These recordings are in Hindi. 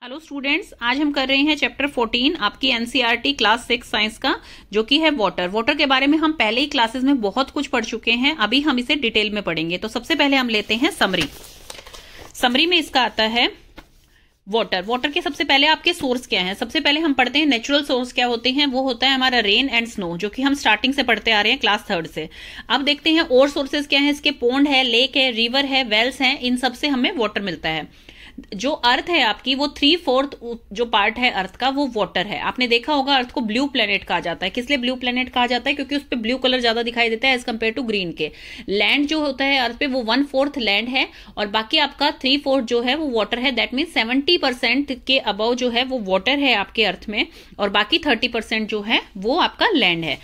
हेलो स्टूडेंट्स, आज हम कर रहे हैं चैप्टर 14 आपकी एनसीईआरटी क्लास 6 साइंस का, जो कि है वाटर। वाटर के बारे में हम पहले ही क्लासेस में बहुत कुछ पढ़ चुके हैं, अभी हम इसे डिटेल में पढ़ेंगे। तो सबसे पहले हम लेते हैं समरी में इसका आता है वाटर के सबसे पहले आपके सोर्स क्या हैं। सबसे पहले हम पढ़ते हैं नेचुरल सोर्स क्या होते हैं। वो होता है हमारा रेन एंड स्नो, जो कि हम स्टार्टिंग से पढ़ते आ रहे हैं क्लास 3 से। अब देखते हैं और सोर्सेज क्या है इसके। पोंड है, लेक है, रिवर है, वेल्स हैं, इन सब से हमें वाटर मिलता है। जो अर्थ है आपकी, वो 3/4 जो पार्ट है अर्थ का, वो वाटर है। आपने देखा होगा अर्थ को ब्लू प्लेनेट कहा जाता है। किस लिए ब्लू प्लेनेट कहा जाता है? क्योंकि उस पर ब्लू कलर ज्यादा दिखाई देता है एज कम्पेयर टू ग्रीन के। लैंड जो होता है अर्थ पे, वो 1/4 लैंड है और बाकी आपका 3/4 जो है वो वाटर है। दैट मीन 70% के अबव जो है वो वाटर है आपके अर्थ में, और बाकी 30% जो है वो आपका लैंड है।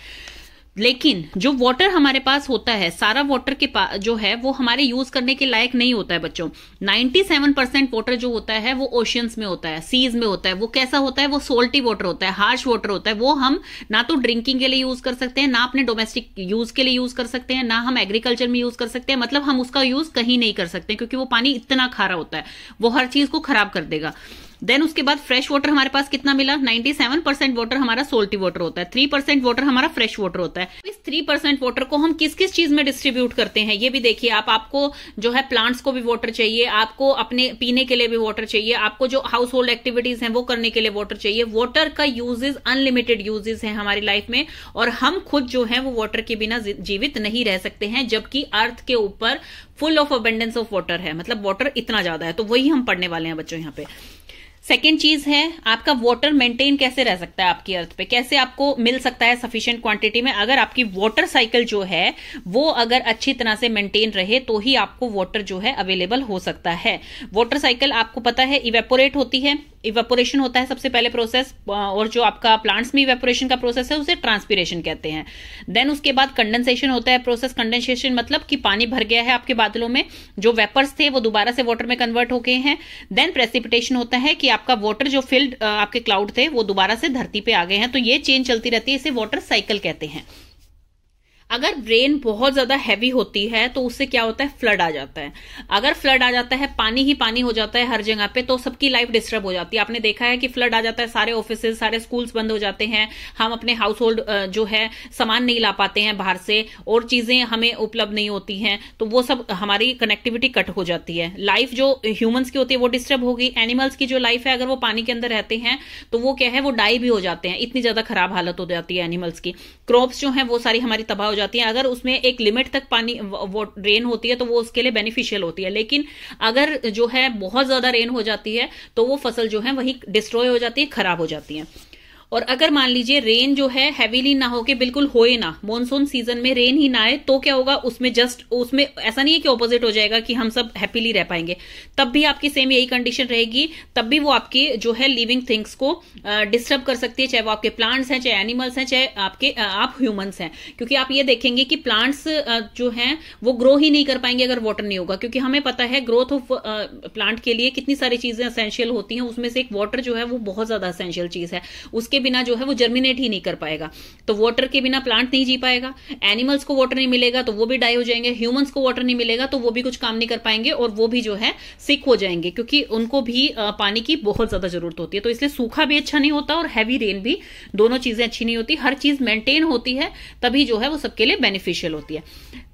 लेकिन जो वाटर हमारे पास होता है, सारा वाटर के पास जो है वो हमारे यूज करने के लायक नहीं होता है बच्चों। 97% वाटर जो होता है वो ओशियंस में होता है, सीज में होता है। वो कैसा होता है? वो सोल्टी वाटर होता है, हार्श वाटर होता है। वो हम ना तो ड्रिंकिंग के लिए यूज कर सकते हैं, ना अपने डोमेस्टिक यूज के लिए यूज कर सकते हैं, ना हम एग्रीकल्चर में यूज कर सकते हैं। मतलब हम उसका यूज कहीं नहीं कर सकते, क्योंकि वो पानी इतना खारा होता है, वो हर चीज को खराब कर देगा। देन उसके बाद फ्रेश वाटर हमारे पास कितना मिला? 97% वाटर हमारा सोल्टी वाटर होता है, 3% वाटर हमारा फ्रेश वाटर होता है। इस 3% वाटर को हम किस किस चीज में डिस्ट्रीब्यूट करते हैं ये भी देखिए आप। आपको जो है प्लांट्स को भी वाटर चाहिए, आपको अपने पीने के लिए भी वाटर चाहिए, आपको जो हाउस होल्ड एक्टिविटीज हैं वो करने के लिए वाटर चाहिए। वाटर का यूजेस अनलिमिटेड यूजेस है हमारी लाइफ में, और हम खुद जो है वो वाटर के बिना जीवित नहीं रह सकते हैं, जबकि अर्थ के ऊपर full of abundance of water है। मतलब वाटर इतना ज्यादा है। तो वही हम पढ़ने वाले हैं बच्चों यहाँ पे। सेकेंड चीज है आपका वाटर मेंटेन कैसे रह सकता है आपकी अर्थ पे, कैसे आपको मिल सकता है सफिशिएंट क्वांटिटी में। अगर आपकी वाटर साइकिल जो है वो अगर अच्छी तरह से मेंटेन रहे तो ही आपको वाटर जो है अवेलेबल हो सकता है। वाटर साइकिल आपको पता है इवेपोरेट होती है, इवेपोरेशन होता है सबसे पहले प्रोसेस, और जो आपका प्लांट्स में इवेपोरेशन का प्रोसेस है उसे ट्रांसपीरेशन कहते हैं। देन उसके बाद कंडेंसेशन होता है प्रोसेस। कंडेंसेशन मतलब कि पानी भर गया है आपके बादलों में, जो वेपर्स थे वो दोबारा से वाटर में कन्वर्ट हो गए हैं। देन प्रेसिपिटेशन होता है कि आपका वाटर जो फिल्ड आपके क्लाउड थे वो दोबारा से धरती पे आ गए हैं। तो ये चेंज चलती रहती है, इसे वाटर साइकिल कहते हैं। अगर रेन बहुत ज्यादा हैवी होती है तो उससे क्या होता है? फ्लड आ जाता है। अगर फ्लड आ जाता है, पानी ही पानी हो जाता है हर जगह पे, तो सबकी लाइफ डिस्टर्ब हो जाती है। आपने देखा है कि फ्लड आ जाता है, सारे ऑफिसेज, सारे स्कूल्स बंद हो जाते हैं, हम अपने हाउस होल्ड जो है सामान नहीं ला पाते हैं बाहर से, और चीजें हमें उपलब्ध नहीं होती हैं। तो वो सब हमारी कनेक्टिविटी कट हो जाती है। लाइफ जो ह्यूमंस की होती है वो डिस्टर्ब होगी। एनिमल्स की जो लाइफ है, अगर वो पानी के अंदर रहते हैं तो वो क्या है, वो डाई भी हो जाते हैं। इतनी ज्यादा खराब हालत हो जाती है एनिमल्स की। क्रॉप्स जो है वो सारी हमारी तबाह हो जाती है। अगर उसमें एक लिमिट तक पानी वो रेन होती है तो वो उसके लिए बेनिफिशियल होती है, लेकिन अगर जो है बहुत ज्यादा रेन हो जाती है तो वो फसल जो है वही डिस्ट्रॉय हो जाती है, खराब हो जाती है। और अगर मान लीजिए रेन जो है हैवीली ना होके बिल्कुल होए ना, मॉनसून सीजन में रेन ही ना आए, तो क्या होगा? उसमें ऐसा नहीं है कि ऑपोजिट हो जाएगा कि हम सब हैप्पीली रह पाएंगे। तब भी आपकी सेम यही कंडीशन रहेगी। तब भी वो आपकी जो है लिविंग थिंग्स को डिस्टर्ब कर सकती है, चाहे वो आपके प्लांट्स हैं, चाहे एनिमल्स हैं, चाहे आप ह्यूमंस हैं। क्योंकि आप ये देखेंगे कि प्लांट्स जो हैं वो ग्रो ही नहीं कर पाएंगे अगर वाटर नहीं होगा। क्योंकि हमें पता है ग्रोथ ऑफ प्लांट के लिए कितनी सारी चीजें असेंशियल होती हैं, उसमें से एक वाटर जो है वो बहुत ज्यादा असेंशियल चीज है। उसके बिना जो है वो जर्मिनेट ही नहीं कर पाएगा। तो वाटर के बिना प्लांट नहीं जी पाएगा। एनिमल्स को वाटर नहीं मिलेगा तो वो भी डाई हो जाएंगे। ह्यूमंस को वाटर नहीं मिलेगा तो वो भी कुछ काम नहीं कर पाएंगे, और वो भी जो है सिक हो जाएंगे, क्योंकि उनको भी पानी की बहुत ज्यादा जरूरत होती है। तो इसलिए सूखा भी अच्छा नहीं होता और हैवी रेन भी, दोनों चीजें अच्छी नहीं होती। हर चीज मेंटेन होती है, तभी जो है वो सबके लिए बेनिफिशियल होती है।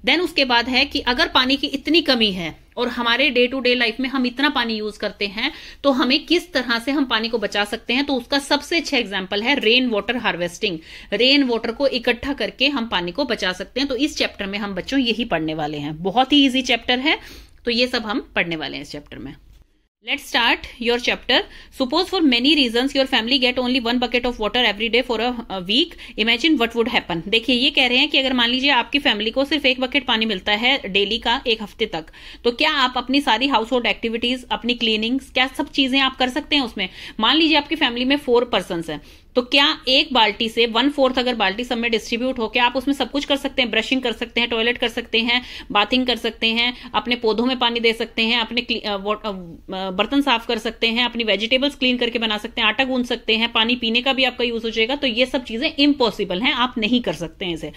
देन उसके बाद है कि अगर पानी की इतनी कमी है और हमारे डे टू डे लाइफ में हम इतना पानी यूज करते हैं, तो हमें किस तरह से हम पानी को बचा सकते हैं? तो उसका सबसे अच्छा एग्जांपल है rain water harvesting. Rain water को इकट्ठा करके हम पानी को बचा सकते हैं। तो इस चैप्टर में हम बच्चों यही पढ़ने वाले हैं। बहुत ही इजी चैप्टर है, तो ये सब हम पढ़ने वाले हैं इस चैप्टर में। Let's start your chapter. Suppose for many reasons your family get only 1 bucket of water every day for a week. Imagine what would happen. देखिए ये कह रहे हैं कि अगर मान लीजिए आपकी फैमिली को सिर्फ 1 बकेट पानी मिलता है डेली का 1 हफ्ते तक, तो क्या आप अपनी सारी हाउस होल्ड एक्टिविटीज, अपनी क्लीनिंग्स, क्या सब चीजें आप कर सकते हैं उसमें? मान लीजिए आपकी फैमिली में 4 पर्सन्स हैं, तो क्या एक बाल्टी से 1/4 अगर बाल्टी सब में डिस्ट्रीब्यूट हो, क्या आप उसमें सब कुछ कर सकते हैं? ब्रशिंग कर सकते हैं, टॉयलेट कर सकते हैं, बाथिंग कर सकते हैं, अपने पौधों में पानी दे सकते हैं, अपने बर्तन साफ कर सकते हैं, अपनी वेजिटेबल्स क्लीन करके बना सकते हैं, आटा गूंथ सकते हैं, पानी पीने का भी आपका यूज हो जाएगा। तो ये सब चीजें इम्पॉसिबल हैं, आप नहीं कर सकते हैं इसे।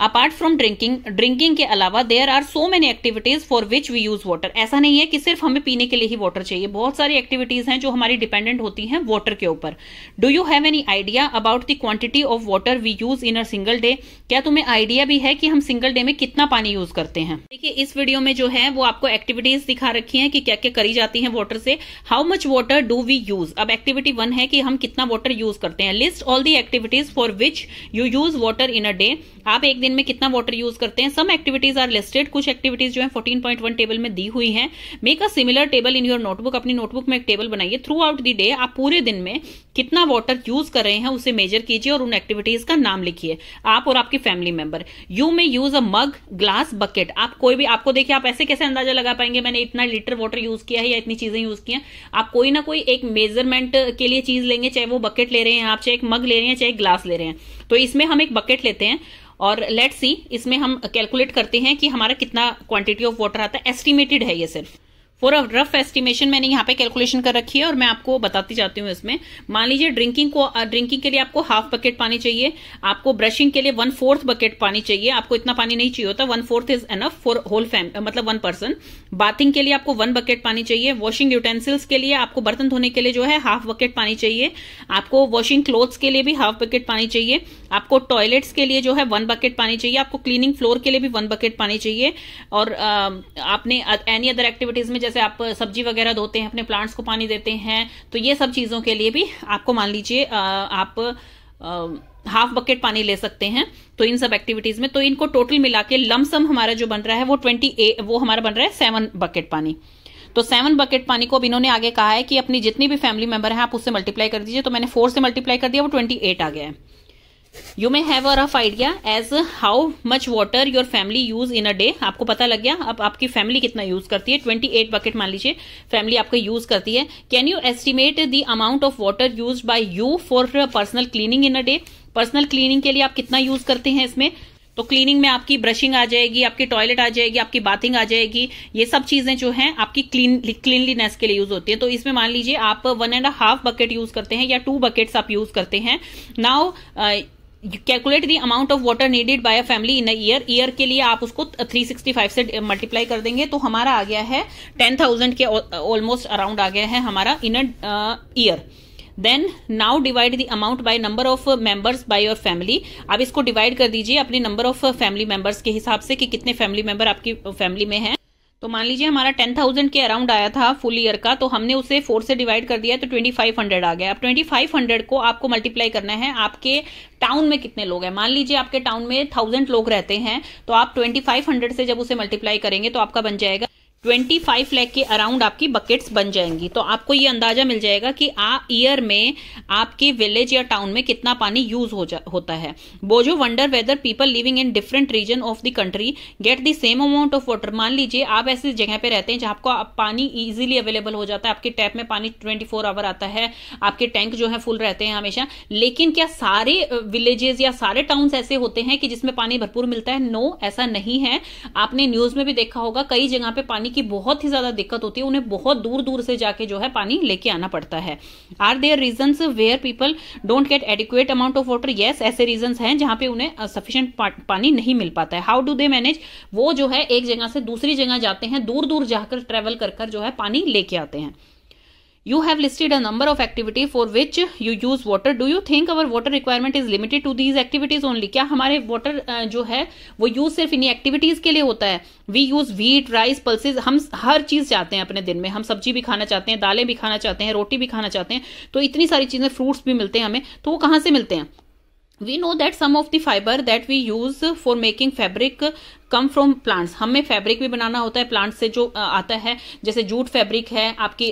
अपार्ट फ्रॉम ड्रिंकिंग के अलावा there are so many activities for which we use water. ऐसा नहीं है कि सिर्फ हमें पीने के लिए ही वाटर चाहिए, बहुत सारी एक्टिविटीज हैं जो हमारी डिपेंडेंट होती हैं वाटर के ऊपर। Do you have any idea about the quantity of water we use in a single day? क्या तुम्हें आइडिया भी है कि हम सिंगल डे में कितना पानी यूज करते हैं? देखिए इस वीडियो में जो है वो आपको एक्टिविटीज दिखा रखी है कि क्या क्या करी जाती है वाटर से। How much water do we use? अब एक्टिविटी 1 है कि हम कितना वाटर यूज करते हैं। List all the activities for which you use water in a day. आप एक दिन में कितना वाटर यूज करते हैं। सम एक्टिविटीज आर लिस्टेड, कुछ एक्टिविटीज जो है 14.1 टेबल में दी हुई हैं। Make a similar table in your notebook, अपनी नोटबुक में एक टेबल बनाइए। थ्रू आउट द डे आप पूरे दिन में कितना वाटर यूज कर रहे हैं उसे मेजर कीजिए और उन एक्टिविटीज का नाम लिखिए, आप और आपके फैमिली मेंबर। यू में use a mug, glass, bucket. आप कोई भी, आपको देखिए आप ऐसे कैसे अंदाजा लगा पाएंगे मैंने इतना लीटर वाटर यूज किया है या इतनी चीजें यूज की हैं। आप कोई ना कोई एक मेजरमेंट के लिए चीज लेंगे, चाहे वो बकेट ले रहे हैं आप, चाहे एक मग ले रहे हैं, चाहे ग्लास ले रहे हैं। तो इसमें हम एक बकेट लेते हैं और लेट्स सी इसमें हम कैलकुलेट करते हैं कि हमारा कितना क्वांटिटी ऑफ वाटर आता है। एस्टिमेटेड है ये सिर्फ, फॉर अ रफ एस्टिमेशन मैंने यहाँ पे कैलकुलेशन कर रखी है और मैं आपको बताती जाती हूँ इसमें। मान लीजिए ड्रिंकिंग के लिए आपको हाफ बकेट पानी चाहिए, आपको ब्रशिंग के लिए 1/4 बकेट पानी चाहिए। आपको इतना पानी नहीं चाहिए होता, 1/4 is enough for whole family, मतलब 1 पर्सन। बाथिंग के लिए आपको 1 बकेट पानी चाहिए। वॉशिंग यूटेंसिल्स के लिए आपको बर्तन धोने के लिए जो है हाफ बकेट पानी चाहिए। आपको वॉशिंग क्लोथ्स के लिए भी हाफ बकेट पानी चाहिए। आपको टॉयलेट्स के लिए जो है 1 बकेट पानी चाहिए। आपको क्लीनिंग फ्लोर के लिए भी 1 बकेट पानी चाहिए। और आपने एनी अदर एक्टिविटीज में जैसे आप सब्जी वगैरह धोते हैं, अपने प्लांट्स को पानी देते हैं, तो ये सब चीजों के लिए भी आपको मान लीजिए आप हाफ बकेट पानी ले सकते हैं। तो इन सब एक्टिविटीज में तो इनको टोटल मिला के लमसम हमारा जो बन रहा है वो हमारा बन रहा है 7 बकेट पानी। तो 7 बकेट पानी को अब इन्होंने आगे कहा है कि अपनी जितनी भी फैमिली मेंबर है आप उससे मल्टीप्लाई कर दीजिए। तो मैंने 4 से मल्टीप्लाई कर दिया, वो 28 आ गया है। You may have a rough idea as how much water your family use in a day. आपको पता लग गया अब आपकी फैमिली कितना यूज करती है। 28 बकेट मान लीजिए फैमिली आपका यूज करती है। Can you estimate the amount of water use by you for personal cleaning in a day? Personal cleaning के लिए आप कितना यूज करते हैं इसमें? तो क्लीनिंग में आपकी ब्रशिंग आ जाएगी, आपकी टॉयलेट आ जाएगी, आपकी बाथिंग आ जाएगी। ये सब चीजें जो हैं आपकी क्लीनलीनेस के लिए यूज होती है। तो इसमें मान लीजिए आप 1.5 बकेट यूज करते हैं या 2 बकेट्स आप यूज करते हैं। Now calculate the amount of water needed bye a family in a year. Year के लिए आप उसको 365 से मल्टीप्लाई कर देंगे तो हमारा आ गया है 10,000 के ऑलमोस्ट अराउंड आ गया है हमारा in a year. Then now divide the amount by number of members by your family. अब इसको डिवाइड कर दीजिए अपने नंबर ऑफ फैमिली मेंबर्स के हिसाब से कि कितने फैमिली मेंबर आपकी फैमिली में हैं। तो मान लीजिए हमारा 10,000 के अराउंड आया था फुल ईयर का, तो हमने उसे 4 से डिवाइड कर दिया तो 2500 आ गया। अब 2500 को आपको मल्टीप्लाई करना है आपके टाउन में कितने लोग हैं। मान लीजिए आपके टाउन में 1000 लोग रहते हैं, तो आप 2500 से जब उसे मल्टीप्लाई करेंगे तो आपका बन जाएगा 25 लाख के अराउंड आपकी बकेट्स बन जाएंगी। तो आपको ये अंदाजा मिल जाएगा कि ईयर में आपके विलेज या टाउन में कितना पानी यूज होता है। Boojho wonder whether people living in different region of the country get the same amount of water. मान लीजिए आप ऐसी जगह पे रहते हैं जहां आपको पानी इजीली अवेलेबल हो जाता है, आपके टैप में पानी 24 आवर आता है, आपके टैंक जो है फुल रहते हैं हमेशा। लेकिन क्या सारे विलेजेस या सारे टाउन्स ऐसे होते हैं कि जिसमें पानी भरपूर मिलता है? नो, ऐसा नहीं है। आपने न्यूज में भी देखा होगा कई जगह पे पानी की बहुत ही ज्यादा दिक्कत होती है, उन्हें बहुत दूर दूर से जाके जो है पानी लेके आना पड़ता है। Are there regions where people don't get adequate amount of water? Yes, ऐसे रीजंस हैं जहां पे उन्हें सफिशिएंट पानी नहीं मिल पाता है। How do they manage? वो जो है एक जगह से दूसरी जगह जाते हैं, दूर दूर जाकर ट्रेवल कर जो है पानी लेके आते हैं। You have listed a number of activity for which you use water. Do you think our water requirement is limited to these activities only? क्या हमारे वाटर जो है वो यूज सिर्फ इन्हीं एक्टिविटीज के लिए होता है? We use wheat, rice, pulses. हम हर चीज चाहते हैं अपने दिन में, हम सब्जी भी खाना चाहते हैं, दालें भी खाना चाहते हैं, रोटी भी खाना चाहते हैं, तो इतनी सारी चीजें, फ्रूट्स भी मिलते हैं हमें, तो वो कहाँ से मिलते हैं? We know that some of the fiber that we use for making fabric come from plants. हमें फैब्रिक भी बनाना होता है प्लांट से जो आता है, जैसे जूट फैब्रिक है, आपकी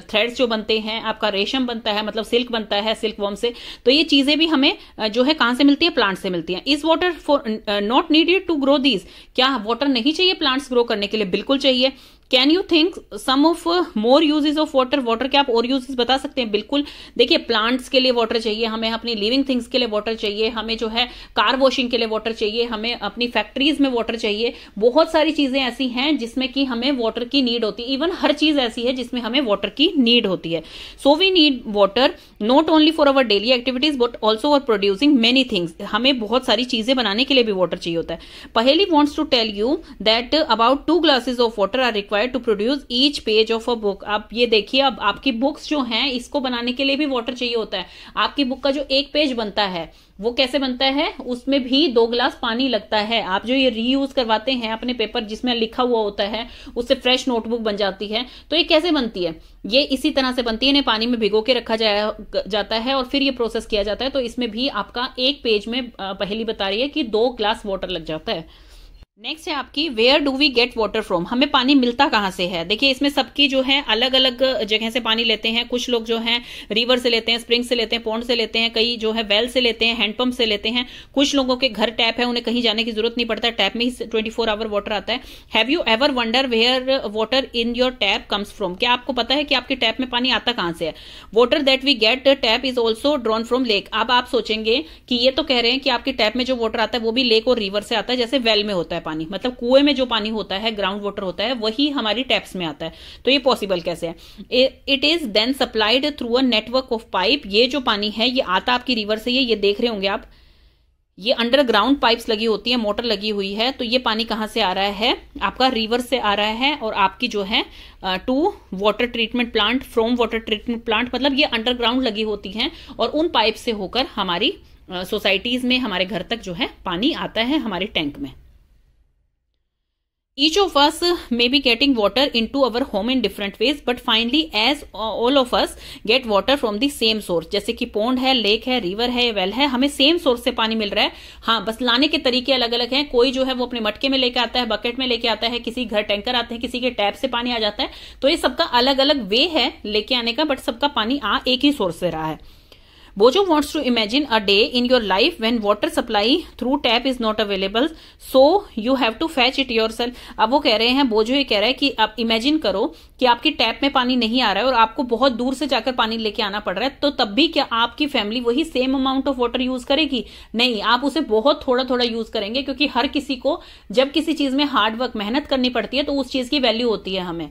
थ्रेड्स जो बनते हैं, आपका रेशम बनता है, मतलब सिल्क बनता है सिल्क वॉर्म से। तो ये चीजें भी हमें जो है कहां से मिलती है? प्लांट से मिलती हैं। Is water for not needed to grow these? क्या वाटर नहीं चाहिए प्लांट्स ग्रो करने के लिए? बिल्कुल चाहिए। Can you think some of more usages of water? Water के आप और यूजेस बता सकते हैं? बिल्कुल, देखिए प्लांट्स के लिए वाटर चाहिए, हमें अपनी लिविंग थिंग्स के लिए वाटर चाहिए, हमें जो है कार वॉशिंग के लिए वाटर चाहिए, हमें अपनी फैक्ट्रीज में वाटर चाहिए। बहुत सारी चीजें ऐसी हैं जिसमें कि हमें वाटर की नीड होती है। इवन हर चीज ऐसी है जिसमें हमें वाटर की नीड होती है। So we need water not only for our daily activities but also for producing many things. हमें बहुत सारी चीजें बनाने के लिए भी वाटर चाहिए होता है। Paheli wants to tell you that about 2 glasses of water are required to produce each page of a book. आप ये देखिए, अब आपकी बुक्स जो हैं इसको बनाने के लिए भी वाटर चाहिए होता है। आपकी बुक का जो एक पेज बनता है वो कैसे बनता है? उसमें भी 2 गिलास पानी लगता है। आप जो ये रीयूज करवाते हैं अपने पेपर जिसमें लिखा हुआ होता है, उससे फ्रेश नोटबुक बन जाती है, तो ये कैसे बनती है? ये इसी तरह से बनती है। इन्हें पानी में भिगो के रखा जाता है और फिर ये प्रोसेस किया जाता है। तो इसमें भी आपका एक पेज में पहेली बता रही है कि 2 गिलास वाटर लग जाता है। नेक्स्ट है आपकी where do we get water from? हमें पानी मिलता कहाँ से है? देखिए इसमें सबकी जो है अलग अलग जगह से पानी लेते हैं। कुछ लोग जो है रिवर से लेते हैं, स्प्रिंग से लेते हैं, पॉन्ड से लेते हैं, कई जो है वेल से लेते हैं, हैंडपंप से लेते हैं। कुछ लोगों के घर टैप है, उन्हें कहीं जाने की जरूरत नहीं पड़ता, टैप में ही 24 आवर वाटर आता है। Have you ever wonder where water in your tap comes from? क्या आपको पता है कि आपके टैप में पानी आता कहां से है? Water that we get tap is also drawn from lake. अब आप सोचेंगे कि ये तो कह रहे हैं कि आपके टैप में जो वाटर आता है वो भी लेक और रिवर से आता है, जैसे वेल में होता है पानी, मतलब कुएं में जो पानी होता है, ग्राउंड वाटर होता है, वही हमारी टैप्स में आता है। तो ये पॉसिबल कैसे है? It is then supplied through a network of pipe. ये जो पानी है ये आता आपकी रिवर से, ये देख रहे होंगे आप, ये अंडरग्राउंड पाइप्स लगी होती है, मोटर लगी हुई है। तो ये पानी कहां से आ रहा है? आपका रिवर से आ रहा है। और आपकी जो है to water treatment plant, from water treatment plant, मतलब ये अंडरग्राउंड लगी होती हैं और उन पाइप से होकर हमारी सोसाइटीज में, हमारे घर तक जो है पानी आता है हमारे टैंक में। Each of us may be getting water into our home in different ways, but finally as all of us get water from the same source, जैसे कि पॉन्ड है, लेक है, रिवर है, वेल है, हमें सेम सोर्स से पानी मिल रहा है। हाँ, बस लाने के तरीके अलग अलग हैं। कोई जो है वो अपने मटके में लेके आता है, बकेट में लेके आता है, किसी घर टैंकर आते हैं, किसी के टैप से पानी आ जाता है। तो ये सबका अलग अलग वे है लेके आने का, बट सबका पानी एक ही सोर्स से रहा है। Bojo wants to imagine a day in your life when water supply through tap is not available, so you have to fetch it yourself. अब वो कह रहे हैं, बोजो ये कह रहा है कि आप इमेजिन करो कि आपकी टैप में पानी नहीं आ रहा है और आपको बहुत दूर से जाकर पानी लेके आना पड़ रहा है, तो तब भी क्या आपकी फैमिली वही same amount of water use करेगी? नहीं, आप उसे बहुत थोड़ा थोड़ा यूज करेंगे, क्योंकि हर किसी को जब किसी चीज में हार्ड वर्क, मेहनत करनी पड़ती है तो उस चीज की वैल्यू होती है हमें।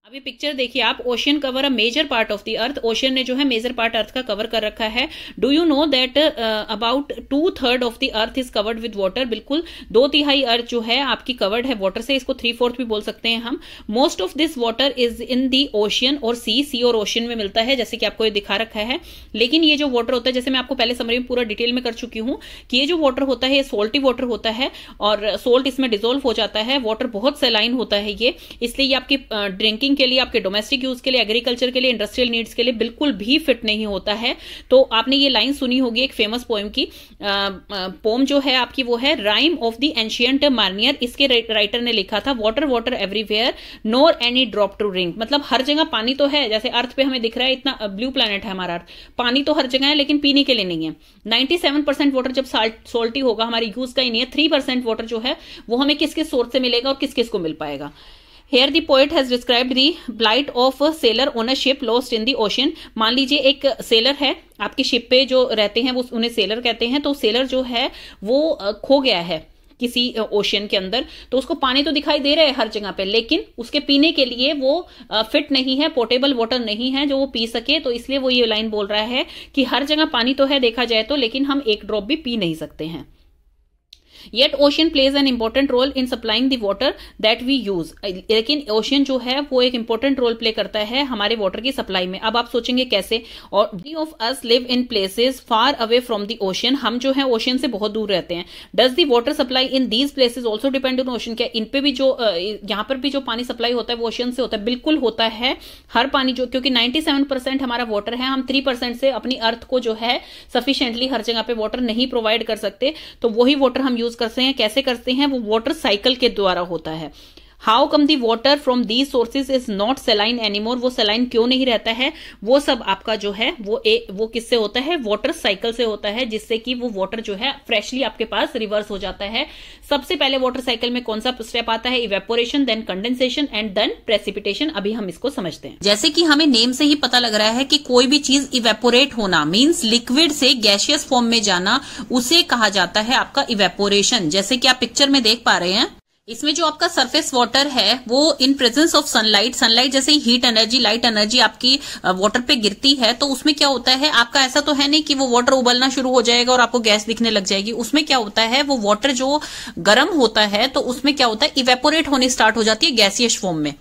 अभी पिक्चर देखिए आप, ocean cover a major part of the earth. Ocean ने जो है मेजर पार्ट अर्थ का कवर कर रखा है। Do you know that about 2/3 of the earth is covered with water? बिल्कुल, 2/3 अर्थ जो है आपकी कवर्ड है वाटर से। इसको 3/4 भी बोल सकते हैं हम। Most of this water is in the ocean और सी और ओशियन में मिलता है, जैसे कि आपको ये दिखा रखा है। लेकिन ये जो वाटर होता है, जैसे मैं आपको पहले समरी में पूरा डिटेल में कर चुकी हूं कि ये जो वाटर होता है ये सोल्टी वाटर होता है और सोल्ट इसमें डिजोल्व हो जाता है। वाटर बहुत सेलाइन होता है ये, इसलिए ये आपकी ड्रिंकिंग के लिए, आपके डोमेस्टिक यूज के लिए, एग्रीकल्चर के लिए, इंडस्ट्रियल नीड्स के लिए बिल्कुल भी फिट नहीं होता है। तो आपने ये लाइन सुनी होगी एक फेमस पोएम की। पोम जो है आपकी वो है rime of the ancient mariner. इसके राइटर ने लिखा था, water water everywhere nor any drop to drink. मतलब हर जगह पानी तो है, जैसे अर्थ पे हमें दिख रहा है, इतना ब्लू प्लैनेट है हमारा अर्थ, पानी तो हर जगह है लेकिन पीने के लिए नहीं है। 97% वाटर जब सोल्टी होगा, हमारी यूज का ही नहीं है। 3% वाटर जो है वो हमें किस किस सोर्स से मिलेगा और किस किस को मिल पाएगा। Here the poet has described the plight of a sailor on a ship lost in the ocean. मान लीजिए एक सेलर है, आपकी शिप पे जो रहते हैं वो उन्हें सेलर कहते हैं। तो सेलर जो है वो खो गया है किसी ओशियन के अंदर, तो उसको पानी तो दिखाई दे रहा है हर जगह पे, लेकिन उसके पीने के लिए वो फिट नहीं है, पोर्टेबल वाटर नहीं है जो वो पी सके। तो इसलिए वो ये लाइन बोल रहा है कि हर जगह पानी तो है देखा जाए तो, लेकिन हम एक ड्रॉप भी पी नहीं सकते हैं। Yet ocean plays an important role in supplying the water that we use. लेकिन ओशियन जो है वो एक इंपॉर्टेंट रोल प्ले करता है हमारे वाटर की सप्लाई में। अब आप सोचेंगे कैसे? और many of us live in places far away from the ocean. हम जो है ओशियन से बहुत दूर रहते हैं। Does the water supply in these places also depend on ocean? क्या इन पे भी जो यहाँ पर भी जो पानी सप्लाई होता है वो ओशियन से होता है? बिल्कुल होता है। हर पानी जो, क्योंकि 97% हमारा वाटर है, हम 3% से अपनी अर्थ को जो है सफिशिएंटली हर जगह पे वाटर नहीं प्रोवाइड कर सकते। तो वही वाटर हम यूज करते हैं। कैसे करते हैं? वो वाटर साइकिल के द्वारा होता है। How come the water from the sources is not सेलाइन anymore, वो सेलाइन क्यों नहीं रहता है, वो सब आपका जो है वो किससे होता है, वाटर साइकिल से होता है, जिससे कि वो वाटर जो है फ्रेशली आपके पास रिवर्स हो जाता है। सबसे पहले वाटर साइकिल में कौन सा स्टेप आता है, evaporation, then condensation and then precipitation. अभी हम इसको समझते हैं। जैसे कि हमें नेम से ही पता लग रहा है कि कोई भी चीज इवेपोरेट होना मीन्स लिक्विड से गैसियस फॉर्म में जाना, उसे कहा जाता है आपका इवेपोरेशन। जैसे कि आप पिक्चर में देख पा रहे हैं, इसमें जो आपका सरफेस वाटर है वो इन प्रेजेंस ऑफ सनलाइट जैसे ही हीट एनर्जी, लाइट एनर्जी आपकी वाटर पे गिरती है, तो उसमें क्या होता है, आपका ऐसा तो है नहीं कि वो वाटर उबलना शुरू हो जाएगा और आपको गैस दिखने लग जाएगी। उसमें क्या होता है, वो वाटर जो गर्म होता है तो उसमें क्या होता है, इवेपोरेट होनी स्टार्ट हो जाती है गैसियस फॉर्म में।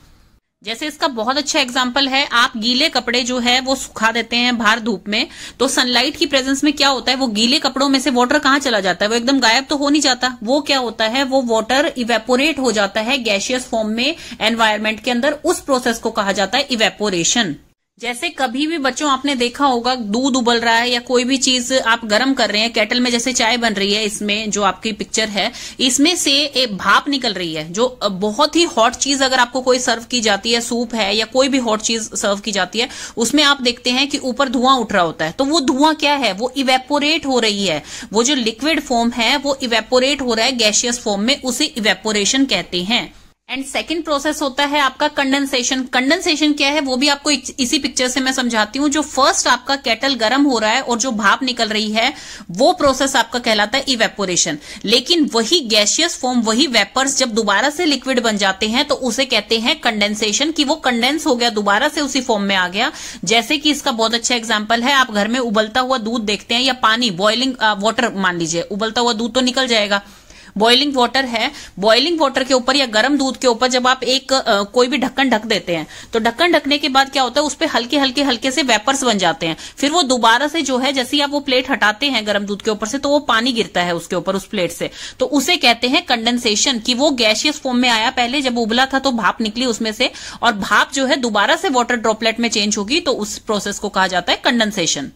जैसे इसका बहुत अच्छा एग्जांपल है, आप गीले कपड़े जो है वो सुखा देते हैं बाहर धूप में, तो सनलाइट की प्रेजेंस में क्या होता है, वो गीले कपड़ों में से वाटर कहाँ चला जाता है, वो एकदम गायब तो हो नहीं जाता। वो क्या होता है, वो वाटर इवेपोरेट हो जाता है गैसियस फॉर्म में एनवायरमेंट के अंदर। उस प्रोसेस को कहा जाता है इवेपोरेशन। जैसे कभी भी बच्चों आपने देखा होगा, दूध उबल रहा है या कोई भी चीज आप गर्म कर रहे हैं, केटल में जैसे चाय बन रही है, इसमें जो आपकी पिक्चर है इसमें से एक भाप निकल रही है, जो बहुत ही हॉट चीज अगर आपको कोई सर्व की जाती है, सूप है या कोई भी हॉट चीज सर्व की जाती है, उसमें आप देखते हैं कि ऊपर धुआं उठ रहा होता है। तो वो धुआं क्या है, वो इवेपोरेट हो रही है। वो जो लिक्विड फॉर्म है वो इवेपोरेट हो रहा है गैसियस फॉर्म में, उसे इवेपोरेशन कहते हैं। एंड सेकेंड प्रोसेस होता है आपका कंडेंसेशन। कंडेंसेशन क्या है वो भी आपको इसी पिक्चर से मैं समझाती हूँ। जो फर्स्ट आपका केटल गर्म हो रहा है और जो भाप निकल रही है, वो प्रोसेस आपका कहलाता है इवेपोरेशन। लेकिन वही गैसियस फॉर्म, वही वेपर्स जब दोबारा से लिक्विड बन जाते हैं तो उसे कहते हैं कंडेंसेशन, कि वो कंडेंस हो गया, दोबारा से उसी फॉर्म में आ गया। जैसे कि इसका बहुत अच्छा एग्जाम्पल है, आप घर में उबलता हुआ दूध देखते हैं या पानी, बॉइलिंग वाटर मान लीजिए, उबलता हुआ दूध तो निकल जाएगा। बॉइलिंग वाटर है, बॉइलिंग वाटर के ऊपर या गर्म दूध के ऊपर जब आप एक कोई भी ढक्कन ढक देते हैं, तो ढक्कन ढकने के बाद क्या होता है, उस पे हल्के हल्के से वेपर्स बन जाते हैं। फिर वो दोबारा से जो है, जैसे आप वो प्लेट हटाते हैं गर्म दूध के ऊपर से, तो वो पानी गिरता है उसके ऊपर, उस प्लेट से, तो उसे कहते हैं कंडेंसेशन, कि वो गैसियस फॉर्म में आया, पहले जब उबला था तो भाप निकली उसमें से, और भाप जो है दोबारा से वाटर ड्रॉपलेट में चेंज होगी, तो उस प्रोसेस को कहा जाता है कंडेंसेशन।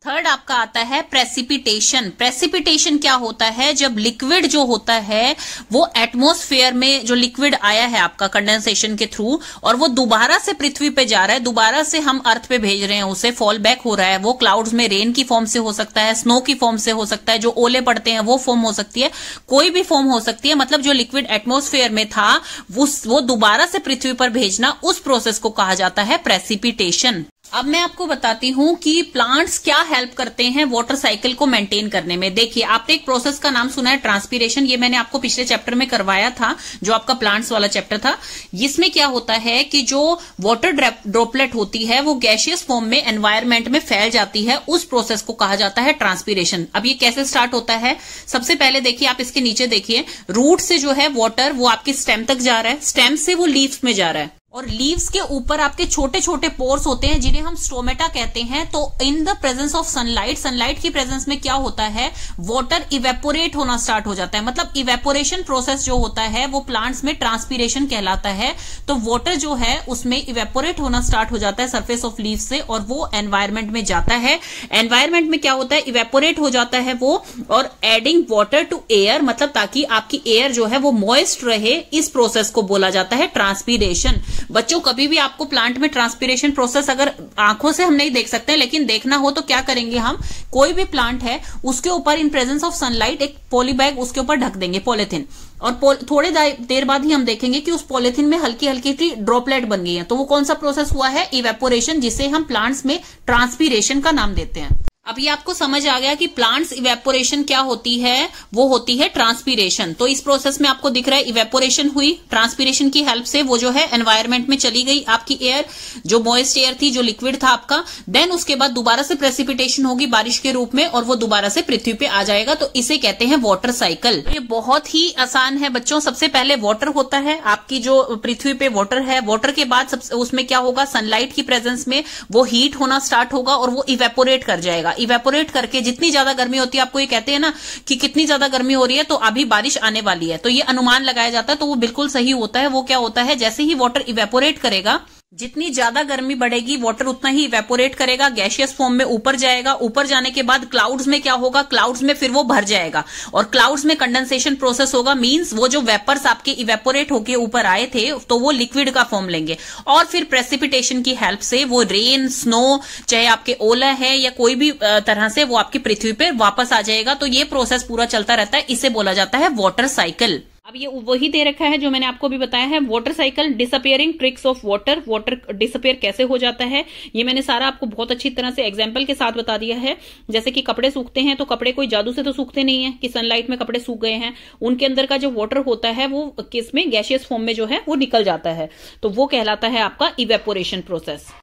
थर्ड आपका आता है प्रेसिपिटेशन। प्रेसिपिटेशन क्या होता है, जब लिक्विड जो होता है वो एटमॉस्फेयर में, जो लिक्विड आया है आपका कंडेंसेशन के थ्रू, और वो दोबारा से पृथ्वी पे जा रहा है, दोबारा से हम अर्थ पे भेज रहे हैं, उसे फॉल बैक हो रहा है। वो क्लाउड्स में रेन की फॉर्म से हो सकता है, स्नो की फॉर्म से हो सकता है, जो ओले पड़ते हैं वो फॉर्म हो सकती है, कोई भी फॉर्म हो सकती है। मतलब जो लिक्विड एटमॉस्फेयर में था वो दोबारा से पृथ्वी पर भेजना, उस प्रोसेस को कहा जाता है प्रेसिपिटेशन। अब मैं आपको बताती हूं कि प्लांट्स क्या हेल्प करते हैं वाटर साइकिल को मेंटेन करने में। देखिए, आपने एक प्रोसेस का नाम सुना है ट्रांसपीरेशन, ये मैंने आपको पिछले चैप्टर में करवाया था, जो आपका प्लांट्स वाला चैप्टर था। इसमें क्या होता है कि जो वाटर ड्रॉपलेट होती है वो गैसियस फॉर्म में एनवायरमेंट में फैल जाती है, उस प्रोसेस को कहा जाता है ट्रांसपीरेशन। अब ये कैसे स्टार्ट होता है, सबसे पहले देखिए, आप इसके नीचे देखिए, रूट से जो है वाटर वो आपके स्टेम तक जा रहा है, स्टेम से वो लीव्स में जा रहा है, और लीव्स के ऊपर आपके छोटे छोटे पोर्स होते हैं जिन्हें हम स्टोमेटा कहते हैं। तो in the presence of sunlight, sunlight की प्रेजेंस में क्या होता है, वाटर इवेपोरेट होना स्टार्ट हो जाता है। मतलब इवेपोरेशन प्रोसेस जो होता है वो प्लांट्स में ट्रांसपीरेशन कहलाता है। तो वाटर जो है उसमें इवेपोरेट होना स्टार्ट हो जाता है सरफेस ऑफ लीव से, और वो एनवायरमेंट में जाता है। एनवायरमेंट में क्या होता है, इवेपोरेट हो जाता है वो, और एडिंग वाटर टू एयर, मतलब ताकि आपकी एयर जो है वो मॉइस्ट रहे, इस प्रोसेस को बोला जाता है ट्रांसपीरेशन। बच्चों, कभी भी आपको प्लांट में ट्रांसपीरेशन प्रोसेस अगर आंखों से हम नहीं देख सकते, लेकिन देखना हो तो क्या करेंगे, हम कोई भी प्लांट है उसके ऊपर इन प्रेजेंस ऑफ सनलाइट एक पॉलीबैग उसके ऊपर ढक देंगे, पॉलिथीन, और थोड़ी देर बाद ही हम देखेंगे कि उस पॉलिथीन में हल्की हल्की सी ड्रॉपलेट बन गई है। तो वो कौन सा प्रोसेस हुआ है, इवेपोरेशन, जिसे हम प्लांट्स में ट्रांसपीरेशन का नाम देते हैं। अब ये आपको समझ आ गया कि प्लांट्स इवेपोरेशन क्या होती है, वो होती है ट्रांसपीरेशन। तो इस प्रोसेस में आपको दिख रहा है इवेपोरेशन हुई, ट्रांसपीरेशन की हेल्प से वो जो है एनवायरमेंट में चली गई आपकी एयर, जो मॉइस्ट एयर थी, जो लिक्विड था आपका। देन उसके बाद दोबारा से प्रेसिपिटेशन होगी बारिश के रूप में, और वो दोबारा से पृथ्वी पे आ जाएगा। तो इसे कहते हैं वाटर साइकिल। ये बहुत ही आसान है बच्चों। सबसे पहले वाटर होता है, आपकी जो पृथ्वी पे वाटर है, वाटर के बाद उसमें क्या होगा, सनलाइट की प्रेजेंस में वो हीट होना स्टार्ट होगा और वो इवेपोरेट कर जाएगा। इवेपोरेट करके, जितनी ज्यादा गर्मी होती है, आपको ये कहते हैं ना कि कितनी ज्यादा गर्मी हो रही है तो अभी बारिश आने वाली है, तो ये अनुमान लगाया जाता है, तो वो बिल्कुल सही होता है। वो क्या होता है, जैसे ही वाटर इवेपोरेट करेगा, जितनी ज्यादा गर्मी बढ़ेगी वाटर उतना ही इवेपोरेट करेगा, गैसियस फॉर्म में ऊपर जाएगा। ऊपर जाने के बाद क्लाउड्स में क्या होगा, क्लाउड्स में फिर वो भर जाएगा और क्लाउड्स में कंडेंसेशन प्रोसेस होगा। मींस वो जो वेपर्स आपके इवेपोरेट होके ऊपर आए थे तो वो लिक्विड का फॉर्म लेंगे और फिर प्रेसिपिटेशन की हेल्प से वो रेन, स्नो, चाहे आपके ओला है या कोई भी तरह से वो आपकी पृथ्वी पे वापस आ जाएगा। तो ये प्रोसेस पूरा चलता रहता है, इसे बोला जाता है वाटर साइकिल। अब ये वही दे रखा है जो मैंने आपको भी बताया है, water cycle, disappearing tricks of water. Water disappear कैसे हो जाता है ये मैंने सारा आपको बहुत अच्छी तरह से एग्जांपल के साथ बता दिया है। जैसे कि कपड़े सूखते हैं तो कपड़े कोई जादू से तो सूखते नहीं है कि सनलाइट में कपड़े सूख गए हैं, उनके अंदर का जो वाटर होता है वो किसमें, गैसियस फॉर्म में जो है वो निकल जाता है, तो वो कहलाता है आपका इवेपोरेशन प्रोसेस।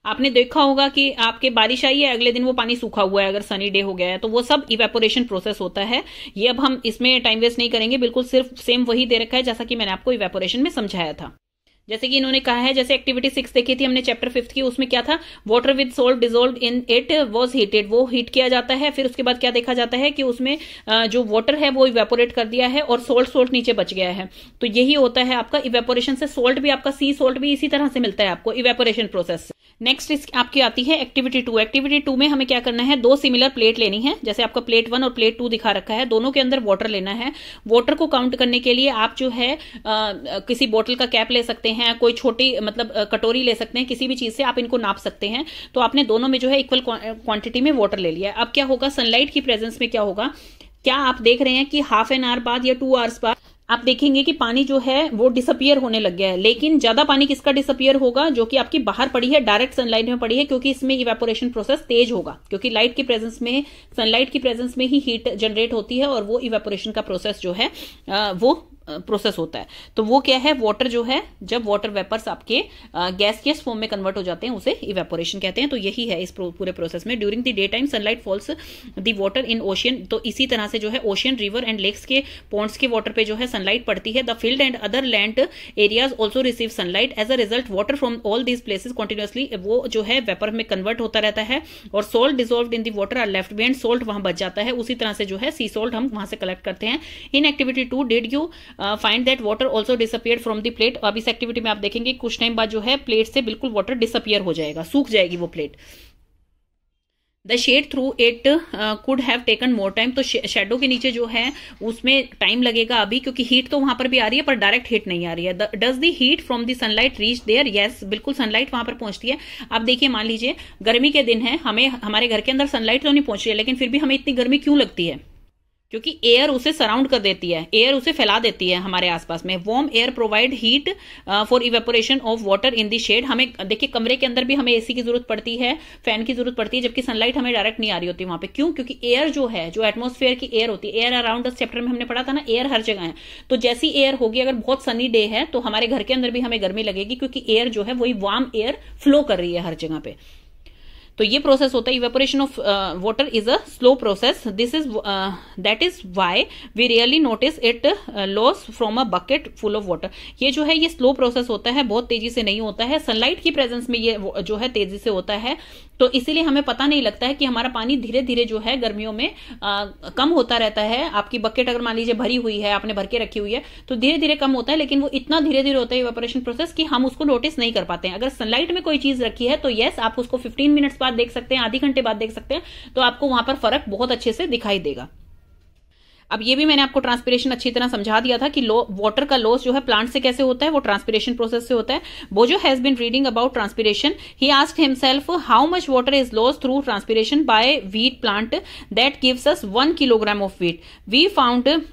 आपने देखा होगा कि आपके बारिश आई है, अगले दिन वो पानी सूखा हुआ है, अगर सनी डे हो गया है, तो वो सब इवेपोरेशन प्रोसेस होता है। ये अब हम इसमें टाइम वेस्ट नहीं करेंगे, बिल्कुल सिर्फ सेम वही दे रखा है जैसा कि मैंने आपको इवेपोरेशन में समझाया था। जैसे कि इन्होंने कहा है, जैसे एक्टिविटी 6 देखी थी हमने चैप्टर 5 की, उसमें क्या था, water with salt dissolve in it was heated, वो हीट किया जाता है। फिर उसके बाद क्या देखा जाता है कि उसमें जो वाटर है वो इवेपोरेट कर दिया है और सोल्ट नीचे बच गया है। तो यही होता है आपका इवेपोरेशन से। सोल्ट भी आपका सी सोल्ट भी इसी तरह से मिलता है आपको इवेपोरेशन प्रोसेस से। नेक्स्ट आपकी आती है एक्टिविटी 2। एक्टिविटी 2 में हमें क्या करना है, 2 सिमिलर प्लेट लेनी है। जैसे आपका प्लेट 1 और प्लेट 2 दिखा रखा है, दोनों के अंदर वाटर लेना है। वाटर को काउंट करने के लिए आप जो है किसी बोतल का कैप ले सकते हैं, कोई छोटी मतलब कटोरी ले सकते हैं, किसी भी चीज से आप इनको नाप सकते हैं। तो आपने दोनों में जो है इक्वल क्वांटिटी में वाटर ले लिया। अब क्या होगा, सनलाइट की प्रेजेंस में क्या होगा, क्या आप देख रहे हैं कि हाफ एन आवर बाद या 2 आवर्स बाद आप देखेंगे कि पानी जो है वो डिसअपियर होने लग गया है। लेकिन ज्यादा पानी किसका डिसअपियर होगा, जो कि आपकी बाहर पड़ी है, डायरेक्ट सनलाइट में पड़ी है, क्योंकि इसमें इवेपोरेशन प्रोसेस तेज होगा, क्योंकि लाइट की प्रेजेंस में, सनलाइट की प्रेजेंस में ही हीट जनरेट होती है और वो इवेपोरेशन का प्रोसेस जो है वो प्रोसेस होता है। तो वो क्या है, वाटर जो है, जब वाटर वेपर्स आपके गैसियस फॉर्म में कन्वर्ट हो जाते हैं उसे इवेपोरेशन कहते हैं। तो यही है इस पूरे प्रोसेस में। During the day time sunlight falls the water in ocean, तो इसी तरह से जो है ओशियन, रिवर एंड लेक्स के पॉन्ड्स के वाटर पे जो है सनलाइट पड़ती है। The field and other land areas also receive sunlight. As a result water from all these places continuously वो जो है वेपर में कन्वर्ट होता रहता है और salt dissolve in the water are left behind, salt वहां बच जाता है। उसी तरह से जो है सी सोल्ट हम वहां से कलेक्ट करते हैं। In activity 2 did you find that water also disappeared from the plate. अब इस एक्टिविटी में आप देखेंगे कुछ टाइम बाद जो है प्लेट से बिल्कुल वाटर डिसअपियर हो जाएगा, सूख जाएगी वो plate. The shade through it could have taken more time, तो शेडो के नीचे जो है उसमें टाइम लगेगा अभी, क्योंकि हीट तो वहां पर भी आ रही है पर डायरेक्ट हीट नहीं आ रही है। Does the heat from the sunlight reach there, yes, बिल्कुल सनलाइट वहां पर पहुंचती है। अब देखिए, मान लीजिए गर्मी के दिन है, हमें हमारे घर के अंदर सनलाइट तो नहीं पहुंच रही है, लेकिन फिर भी हमें इतनी गर्मी क्यों लगती है, क्योंकि एयर उसे सराउंड कर देती है, एयर उसे फैला देती है हमारे आसपास में। Warm air provide heat for evaporation of water in the shade. हमें देखिए कमरे के अंदर भी हमें एसी की जरूरत पड़ती है, फैन की जरूरत पड़ती है, जबकि सनलाइट हमें डायरेक्ट नहीं आ रही होती वहां पे। क्यों, क्योंकि एयर जो है, जो एटमॉस्फेयर की एयर होती है, एयर अराउंड द चैप्टर में हमने पढ़ा था ना, एयर हर जगह है। तो जैसी एयर होगी, अगर बहुत सनी डे है तो हमारे घर के अंदर भी हमें गर्मी लगेगी, क्योंकि एयर जो है वही वार्म एयर फ्लो कर रही है हर जगह पे। तो ये प्रोसेस होता है। Evaporation of water is a slow process, this is that is why we rarely notice it loss from a bucket full of water. ये जो है ये स्लो प्रोसेस होता है, बहुत तेजी से नहीं होता है। सनलाइट की प्रेजेंस में ये जो है तेजी से होता है, तो इसीलिए हमें पता नहीं लगता है कि हमारा पानी धीरे धीरे जो है गर्मियों में कम होता रहता है। आपकी बकेट अगर मान लीजिए भरी हुई है, आपने भर के रखी हुई है, तो धीरे धीरे कम होता है, लेकिन वो इतना धीरे धीरे होता है इवेपोरेशन प्रोसेस कि हम उसको नोटिस नहीं कर पाते हैं। अगर सनलाइट में कोई चीज रखी है तो यस, आप उसको 15 मिनट्स बाद देख सकते हैं, आधे घंटे बाद देख सकते हैं, तो आपको वहां पर फर्क बहुत अच्छे से दिखाई देगा। अब ये भी मैंने आपको ट्रांसपिरेशन अच्छी तरह समझा दिया था कि वाटर का लॉस जो है प्लांट से कैसे होता है, वो ट्रांसपिरेशन प्रोसेस से होता है। Boojho has been reading about transpiration, he asked himself how much water is loss through transpiration by wheat plant that gives us 1 kilogram of wheat.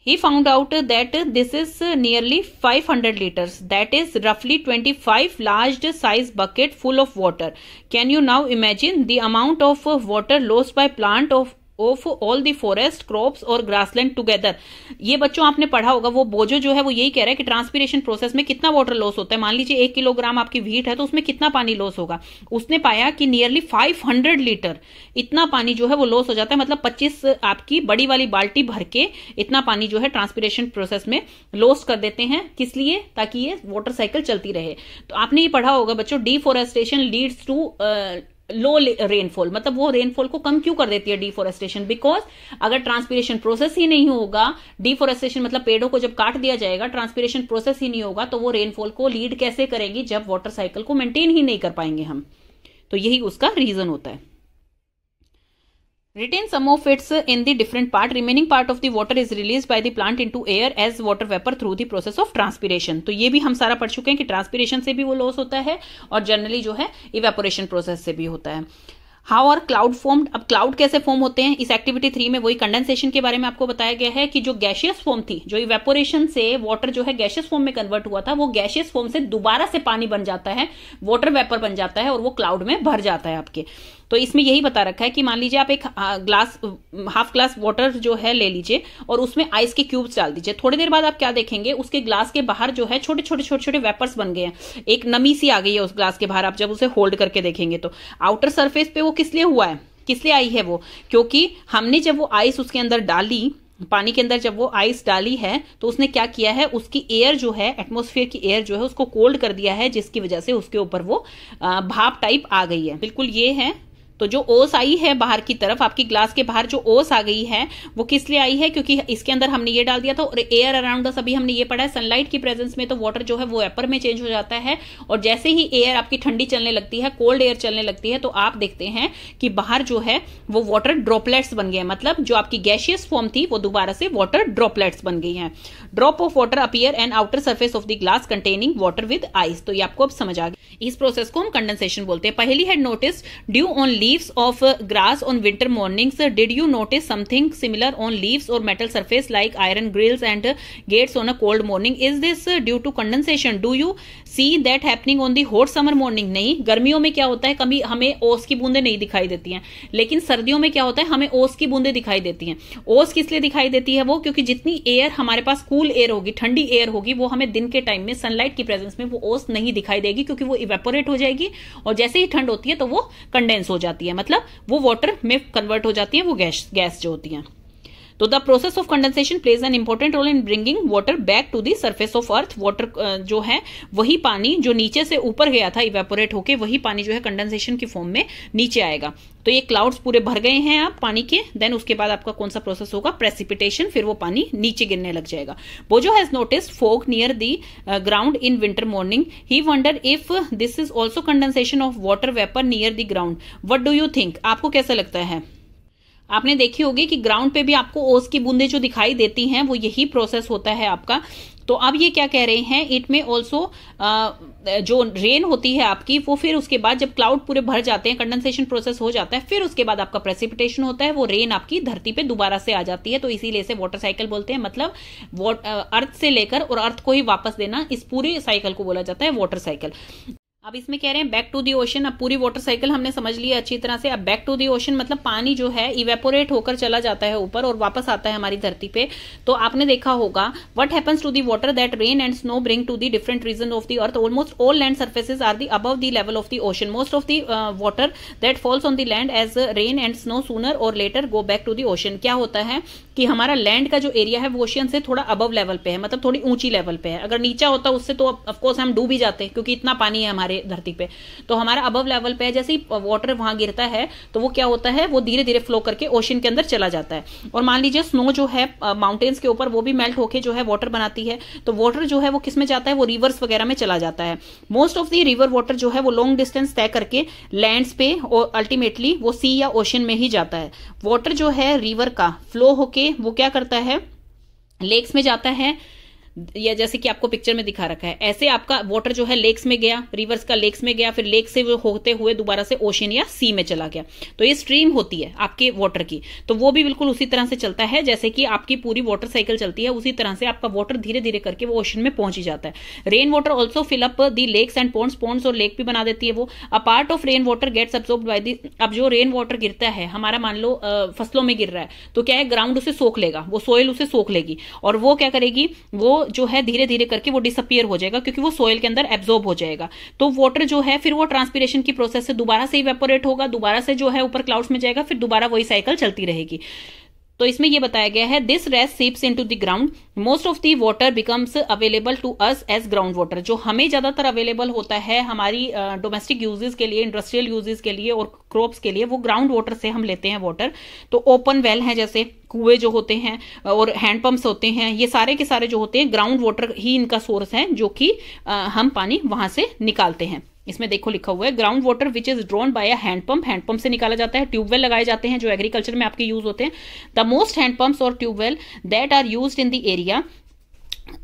He found out that this is nearly 500 liters, that is roughly 25 large size bucket full of water. Can you now imagine the amount of water lost by plant of all the forest crops और grassland together? ये बच्चों आपने पढ़ा होगा, वो बोजो जो है वो यही कह रहा है कि ट्रांसपिरेशन प्रोसेस में कितना वाटर लॉस होता है। मान लीजिए 1 किलोग्राम आपकी व्हीट है तो उसमें कितना पानी लॉस होगा। उसने पाया कि नियरली 500 लीटर इतना पानी जो है वो लॉस हो जाता है, मतलब 25 आपकी बड़ी वाली बाल्टी भर के इतना पानी जो है ट्रांसपिरेशन प्रोसेस में लॉस कर देते हैं। किस लिए, ताकि ये वाटर साइकिल चलती रहे। तो आपने ये पढ़ा होगा बच्चों, deforestation leads to low rainfall, मतलब वो रेनफॉल को कम क्यों कर देती है डिफोरेस्टेशन? बिकॉज अगर ट्रांसपिरेशन प्रोसेस ही नहीं होगा, डिफोरेस्टेशन मतलब पेड़ों को जब काट दिया जाएगा, ट्रांसपिरेशन प्रोसेस ही नहीं होगा, तो वो रेनफॉल को लीड कैसे करेगी जब वाटर साइकिल को मेंटेन ही नहीं कर पाएंगे हम। तो यही उसका रीजन होता है। Retain some of its in the different part. Remaining part of the water is released by the plant into air as water vapor through the process of transpiration. तो ये भी हम सारा पढ़ चुके हैं कि ट्रांसपिरेशन से भी वो लॉस होता है और जनरली जो है इवेपोरेशन प्रोसेस से भी होता है। How are cloud formed? अब क्लाउड कैसे फॉर्म होते हैं? इस एक्टिविटी 3 में वही कंडेंसेशन के बारे में आपको बताया गया है कि जो गैशियस फॉर्म थी, जो इवेपोरेशन से वाटर जो है गैशियस फॉर्म में कन्वर्ट हुआ था, वो गैशियस फॉर्म से दोबारा से पानी बन जाता है, वाटर वेपर बन जाता है और वो क्लाउड में भर जाता है आपके। तो इसमें यही बता रखा है कि मान लीजिए आप एक हाफ ग्लास वाटर जो है ले लीजिए और उसमें आइस के क्यूब्स डाल दीजिए। थोड़ी देर बाद आप क्या देखेंगे, उसके ग्लास के बाहर जो है छोटे छोटे छोटे छोटे वेपर्स बन गए हैं, एक नमी सी आ गई है उस ग्लास के बाहर। आप जब उसे होल्ड करके देखेंगे तो आउटर सरफेस पे वो किस लिए हुआ है, किस लिए आई है वो? क्योंकि हमने जब वो आइस उसके अंदर डाली, पानी के अंदर जब वो आइस डाली है, तो उसने क्या किया है, उसकी एयर जो है, एटमॉस्फेयर की एयर जो है उसको कोल्ड कर दिया है, जिसकी वजह से उसके ऊपर वो भाप टाइप आ गई है। बिल्कुल ये है। तो जो ओस आई है बाहर की तरफ, आपकी ग्लास के बाहर जो ओस आ गई है वो किस लिए आई है? क्योंकि इसके अंदर हमने ये डाल दिया था और एयर अराउंड अस, अभी हमने ये पढ़ा है, सनलाइट की प्रेजेंस में तो वाटर जो है वो वेपर में चेंज हो जाता है और जैसे ही एयर आपकी ठंडी चलने लगती है, कोल्ड एयर चलने लगती है, तो आप देखते हैं कि बाहर जो है वो वाटर ड्रॉपलेट्स बन गए, मतलब जो आपकी गैशियस फॉर्म थी वो दोबारा से वाटर ड्रॉपलेट्स बन गई है। Drop of water appear and outer surface of the glass containing water with ice. तो ये आपको अब समझ आ गया। इस प्रोसेस को हम कंडेंसेशन बोलते हैं। पहली had notice due on leaves of grass on winter mornings. Did you notice something similar on leaves or metal surface like iron grills and gates on a cold morning? Is this due to condensation? Do you see that happening on the hot summer morning? नहीं, गर्मियों में क्या होता है, कभी हमें ओस की बूंदें नहीं दिखाई देती हैं, लेकिन सर्दियों में क्या होता है, हमें ओस की बूंदें दिखाई देती हैं। ओस किस लिए दिखाई देती है वो? क्योंकि जितनी एयर हमारे पास कूल एयर होगी, ठंडी एयर होगी, वो हमें दिन के टाइम में सनलाइट की प्रेजेंस में वो ओस नहीं दिखाई देगी, क्योंकि वो इवेपोरेट हो जाएगी और जैसे ही ठंड होती है तो वो कंडेंस हो जाती है, मतलब वो वाटर में कन्वर्ट हो जाती है, वो गैस जो होती है। तो the process of condensation plays an important role in bringing water back to the surface of earth. Water जो है वही पानी जो नीचे से ऊपर गया था इवेपोरेट होके, वही पानी जो है कंडेंसेशन की फॉर्म में नीचे आएगा। तो ये क्लाउड्स पूरे भर गए हैं आप पानी के, देन उसके बाद आपका कौन सा प्रोसेस होगा? प्रेसिपिटेशन, फिर वो पानी नीचे गिरने लग जाएगा। बोजो has noticed fog near the ground in winter morning. He wonder if this is also condensation of water vapour near the ground. What do you think? आपको कैसा लगता है? आपने देखी होगी कि ग्राउंड पे भी आपको ओस की बूंदें जो दिखाई देती हैं वो यही प्रोसेस होता है आपका। तो अब ये क्या कह रहे हैं, इट में ऑल्सो जो रेन होती है आपकी, वो फिर उसके बाद जब क्लाउड पूरे भर जाते हैं, कंडेंसेशन प्रोसेस हो जाता है, फिर उसके बाद आपका प्रेसिपिटेशन होता है, वो रेन आपकी धरती पे दोबारा से आ जाती है। तो इसीलिए इसे वाटर साइकिल बोलते हैं, मतलब अर्थ से लेकर और अर्थ को ही वापस देना, इस पूरे साइकिल को बोला जाता है वाटर साइकिल। अब इसमें कह रहे हैं बैक टू दी ओशन। अब पूरी वाटर साइकिल हमने समझ लिया अच्छी तरह से। अब बैक टू दी ओशन मतलब पानी जो है इवेपोरेट होकर चला जाता है ऊपर और वापस आता है हमारी धरती पे। तो आपने देखा होगा what happens to the water that rain and snow bring to the different region of the earth. Almost all land surfaces are the above the level of the ocean. Most of the water that falls on the land as rain and snow sooner or later go back to the ocean. क्या होता है कि हमारा लैंड का जो एरिया है वो ओशियन से थोड़ा अबव लेवल पे है, मतलब थोड़ी ऊंची लेवल पे है। अगर नीचा होता उससे तो ऑफकोर्स हम डूब ही जाते, क्योंकि इतना पानी है हमारे धरती पे। तो हमारा अबव लेवल पे है, जैसे ही वाटर वहां गिरता है तो वो क्या होता है, वो धीरे धीरे फ्लो करके ओशन के अंदर चला जाता है। और मान लीजिए स्नो जो है माउंटेन्स के ऊपर वो भी मेल्ट होके जो है वाटर बनाती है, तो वाटर जो है वो किस में जाता है, वो रिवर्स वगैरह में चला जाता है। Most of the river water जो है वो लॉन्ग डिस्टेंस तय करके लैंड्स पे और अल्टीमेटली वो सी या ओशन में ही जाता है। वाटर जो है रिवर का फ्लो होके वो क्या करता है, लेक्स में जाता है, या जैसे कि आपको पिक्चर में दिखा रखा है ऐसे आपका वाटर जो है लेक्स में गया, रिवर्स का लेक्स में गया, फिर लेक से वो होते हुए दोबारा से ओशन या सी में चला गया। तो ये स्ट्रीम होती है आपके वाटर की, तो वो भी बिल्कुल उसी तरह से चलता है जैसे कि आपकी पूरी वाटर साइकिल चलती है, उसी तरह से आपका वाटर धीरे धीरे करके वो ओशन में पहुंच ही जाता है। Rain water also fill up the lakes and ponds, ponds और लेक भी बना देती है वो। A part of rain water gets absorbed by the. अब जो रेन वाटर गिरता है हमारा, मान लो फसलों में गिर रहा है, तो क्या है, ग्राउंड उसे सोख लेगा, वो सोइल उसे सोख लेगी और वो क्या करेगी, वो जो है धीरे धीरे करके वो डिसअपियर हो जाएगा, क्योंकि वो सोइल के अंदर एब्जॉर्ब हो जाएगा। तो वाटर जो है फिर वो ट्रांसपिरेशन की प्रोसेस से दोबारा से इवेपोरेट होगा, दोबारा से जो है ऊपर क्लाउड्स में जाएगा, फिर दोबारा वही साइकिल चलती रहेगी। तो इसमें ये बताया गया है this rest seeps into the ground, most of the water becomes available to us as ground water. जो हमें ज्यादातर अवेलेबल होता है हमारी डोमेस्टिक यूजेस के लिए, इंडस्ट्रियल यूजेस के लिए और क्रॉप्स के लिए, वो ग्राउंड वाटर से हम लेते हैं वाटर। तो ओपन वेल है, जैसे कुएं जो होते हैं और हैंडपंप्स होते हैं, ये सारे के सारे जो होते हैं ग्राउंड वाटर ही इनका सोर्स है, जो कि हम पानी वहां से निकालते हैं। इसमें देखो लिखा हुआ है ground water which is drawn by a handpump, handpump से निकाला जाता है। ट्यूबवेल लगाए जाते हैं जो एग्रीकल्चर में आपके यूज होते हैं। द मोस्ट हैंडपंप्स और tubewell that are used in the area,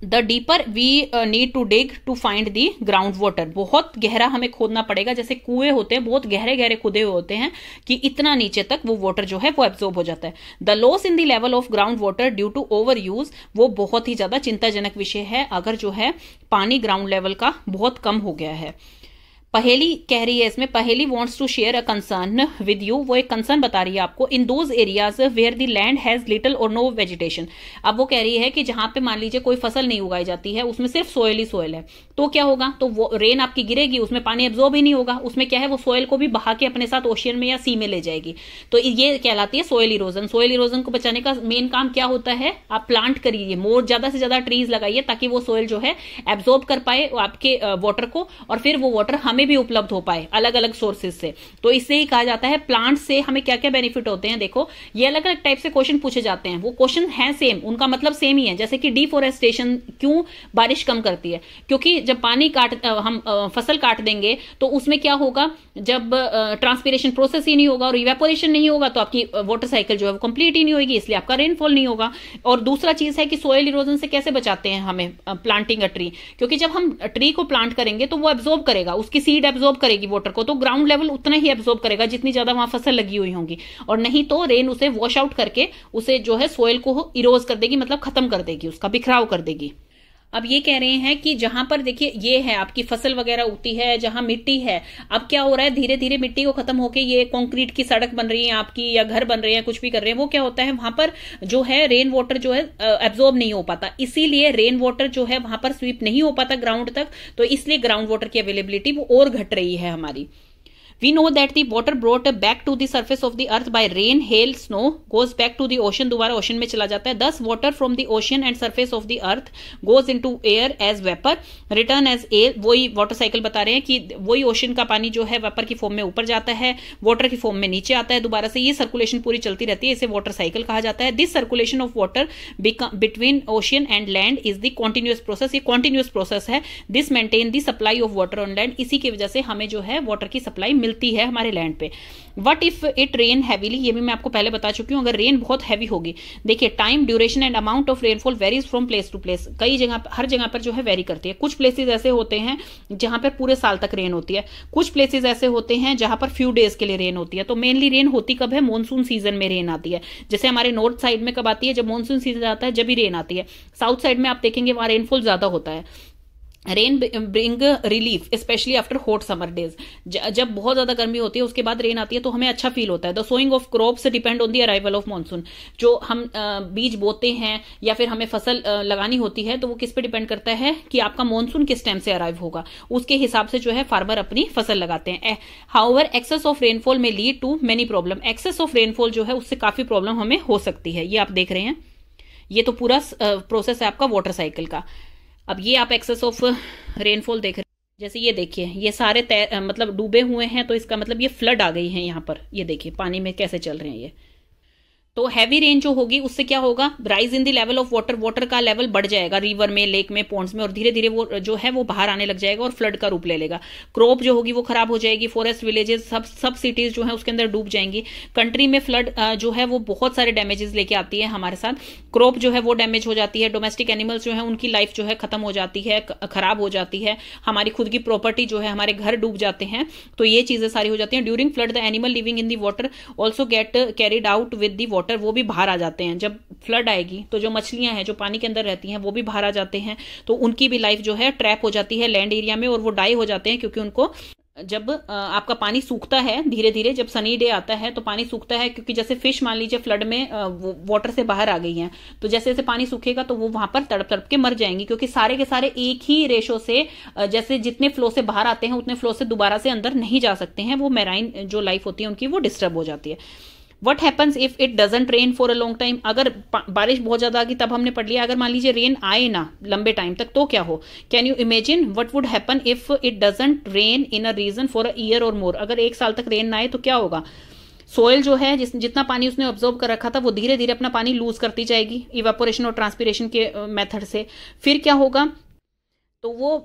the deeper we need to dig to find the ground water. बहुत गहरा हमें खोदना पड़ेगा, जैसे कुएं होते हैं बहुत गहरे गहरे खुदे हुए होते हैं कि इतना नीचे तक वो वाटर जो है वो एब्जॉर्ब हो जाता है। The loss in the level of ground water due to over use, वो बहुत ही ज्यादा चिंताजनक विषय है अगर जो है पानी ग्राउंड लेवल का बहुत कम हो गया है। पहेली कह रही है इसमें, Paheli wants to share a concern with you, वो एक कंसर्न बता रही है आपको। In those areas where the land has little or no vegetation, अब वो कह रही है कि जहां पे मान लीजिए कोई फसल नहीं उगाई जाती है, उसमें सिर्फ सोयल ही सोयल है, तो क्या होगा, तो वो रेन आपकी गिरेगी, उसमें पानी एब्जॉर्ब ही नहीं होगा, उसमें क्या है वो सोयल को भी बहा के अपने साथ ओशियन में या सी में ले जाएगी। तो ये कहलाती है सोयल इरोजन। सोयल इरोजन को बचाने का मेन काम क्या होता है, आप प्लांट करिए, मोर ज्यादा से ज्यादा ट्रीज लगाइए ताकि वो सोयल जो है एब्जॉर्ब कर पाए आपके वाटर को, और फिर वो वाटर हमें भी उपलब्ध हो पाए अलग अलग सोर्सेज से। तो इससे ही कहा जाता है प्लांट से हमें क्या क्या बेनिफिट होते हैं। देखो ये अलग अलग टाइप से क्वेश्चन पूछे जाते हैं, वो क्वेश्चन है सेम, उनका मतलब सेम ही है। जैसे कि डिफोरेस्टेशन क्यों बारिश कम करती है, क्योंकि जब पानी हम फसल काट देंगे तो उसमें क्या होगा, जब ट्रांसपीरेशन प्रोसेस ही नहीं होगा और इवेपोरेशन नहीं होगा तो आपकी वाटर साइकिल जो है वो कंप्लीट ही नहीं होगी, इसलिए आपका रेनफॉल नहीं होगा। और दूसरा चीज है कि सोयल इरोजन से कैसे बचाते हैं हमें प्लांटिंग अ ट्री, क्योंकि जब हम ट्री को प्लांट करेंगे तो वो एब्जॉर्ब करेगा, उसकी सीड एब्जॉर्ब करेगी वाटर को, तो ग्राउंड लेवल उतना ही एब्जॉर्ब करेगा जितनी ज्यादा वहां फसल लगी हुई होंगी, और नहीं तो रेन उसे वॉश आउट करके उसे जो है सोयल को इरोज कर देगी, मतलब खत्म कर देगी, उसका बिखराव कर देगी। अब ये कह रहे हैं कि जहां पर देखिए ये है आपकी फसल वगैरह उगती है, जहां मिट्टी है, अब क्या हो रहा है धीरे धीरे मिट्टी को खत्म होके ये कंक्रीट की सड़क बन रही है आपकी, या घर बन रहे हैं, कुछ भी कर रहे हैं, वो क्या होता है वहां पर जो है रेन वाटर जो है एब्जॉर्ब नहीं हो पाता, इसीलिए रेन वाटर जो है वहां पर स्वीप नहीं हो पाता ग्राउंड तक, तो इसलिए ग्राउंड वाटर की अवेलेबिलिटी वो और घट रही है हमारी। We know that the water brought back to the surface of the earth by rain, hail, snow goes back to the ocean, दोबारा ओशन में चला जाता है। Thus water from the ocean and surface of the earth goes into air as vapor, return as air। वही वाटर साइकिल बता रहे हैं कि वही ओशन का पानी जो है वेपर की फॉर्म में ऊपर जाता है, वाटर की फॉर्म में नीचे आता है दोबारा से, ये सर्कुलेशन पूरी चलती रहती है, इसे वाटर साइकिल कहा जाता है। This circulation of water between ocean and land is the continuous process, ये कॉन्टिन्यूअस प्रोसेस है। This maintain the supply of water on land, इसी की वजह से हमें जो है वाटर की सप्लाई मिलती है हमारे लैंड पे। What if it rain heavily, ये भी मैं आपको पहले बता चुकी हूं, अगर रेन बहुत हैवी होगी, देखिए time duration and amount of rainfall varies from place to place, कई जगह हर जगह पर जो है वेरी करती है। कुछ प्लेसेस ऐसे होते हैं जहां पर पूरे साल तक रेन होती है, कुछ प्लेसेस ऐसे होते हैं जहां पर फ्यू डेज के लिए रेन होती है। तो मेनली रेन होती कब है, मानसून सीजन में रेन आती है। जैसे हमारे नॉर्थ साइड में कब आती है, जब मानसून सीजन आता है जब भी रेन आती है। साउथ साइड में आप देखेंगे वहां रेनफॉल ज्यादा होता है। Rain bring relief specially after hot summer days, जब बहुत ज्यादा गर्मी होती है उसके बाद रेन आती है तो हमें अच्छा फील होता है। The sowing of crops depend on the arrival of monsoon, जो हम बीज बोते हैं या फिर हमें फसल लगानी होती है तो वो किस पे डिपेंड करता है कि आपका मानसून किस टाइम से अराइव होगा, उसके हिसाब से जो है फार्मर अपनी फसल लगाते हैं। However excess of rainfall may lead to many problem, excess of rainfall जो है उससे काफी प्रॉब्लम हमें हो सकती है। ये आप देख रहे हैं, ये तो पूरा प्रोसेस है आपका वाटर साइकिल का। अब ये आप एक्सेस ऑफ रेनफॉल देख रहे हैं, जैसे ये देखिए ये सारे मतलब डूबे हुए हैं, तो इसका मतलब ये फ्लड आ गई है यहाँ पर, ये देखिए पानी में कैसे चल रहे हैं ये। तो हैवी रेन जो होगी उससे क्या होगा, rise in the level of water, water का लेवल बढ़ जाएगा रिवर में, लेक में, पॉन्ड्स में, और धीरे धीरे वो जो है वो बाहर आने लग जाएगा और फ्लड का रूप ले लेगा। क्रॉप जो होगी वो खराब हो जाएगी, फॉरेस्ट विलेजेस सब सिटीज जो है उसके अंदर डूब जाएंगी। कंट्री में फ्लड जो है वो बहुत सारे डैमेजेस लेके आती है हमारे साथ, क्रॉप जो है वो डैमेज हो जाती है, डोमेस्टिक एनिमल्स जो है उनकी लाइफ जो है खत्म हो जाती है, खराब हो जाती है, हमारी खुद की प्रॉपर्टी जो है, हमारे घर डूब जाते हैं, तो ये चीजें सारी हो जाती हैं। During flood the animal living in the water also get carried out with the water, वो भी बाहर आ जाते हैं। जब फ्लड आएगी तो जो मछलियां हैं जो पानी के अंदर रहती हैं वो भी बाहर आ जाते हैं, तो उनकी भी लाइफ जो है ट्रैप हो जाती है लैंड एरिया में और वो डाई हो जाते हैं, क्योंकि उनको जब आपका पानी सूखता है धीरे धीरे, जब सनी डे आता है तो पानी सूखता है, क्योंकि जैसे फिश मान लीजिए फ्लड में वाटर से बाहर आ गई हैं, तो जैसे जैसे पानी सूखेगा तो वो वहां पर तड़प तड़प के मर जाएंगी, क्योंकि सारे के सारे एक ही रेशो से, जैसे जितने फ्लो से बाहर आते हैं उतने फ्लो से दोबारा से अंदर नहीं जा सकते हैं, वो मैराइन जो लाइफ होती है उनकी वो डिस्टर्ब हो जाती है। What happens if it doesn't rain for a long time, अगर बारिश बहुत ज्यादा आ गई तब हमने पढ़ लिया, अगर मान लीजिए रेन आए ना लंबे टाइम तक तो क्या हो। Can you imagine what would happen if it doesn't rain in a region for a year or more, अगर एक साल तक रेन ना आए तो क्या होगा। सोयल जो है जितना पानी उसने ऑब्जर्व कर रखा था वो धीरे धीरे अपना पानी लूज करती जाएगी इवेपोरेशन और ट्रांसपिरेशन के मेथड से। फिर क्या होगा, तो वो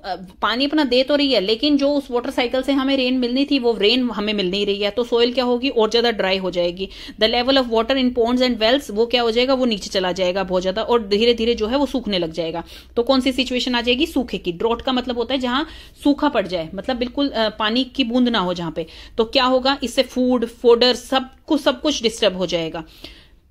पानी अपना दे तो रही है लेकिन जो उस वाटर साइकिल से हमें रेन मिलनी थी वो रेन हमें मिल नहीं रही है, तो सोइल क्या होगी और ज्यादा ड्राई हो जाएगी। The level of water in ponds and wells वो क्या हो जाएगा, वो नीचे चला जाएगा बहुत ज्यादा और धीरे धीरे जो है वो सूखने लग जाएगा। तो कौन सी सिचुएशन आ जाएगी, सूखे की। ड्रॉट का मतलब होता है जहां सूखा पड़ जाए, मतलब बिल्कुल पानी की बूंद ना हो जहां पे। तो क्या होगा, इससे फूड फोडर सब कुछ डिस्टर्ब हो जाएगा।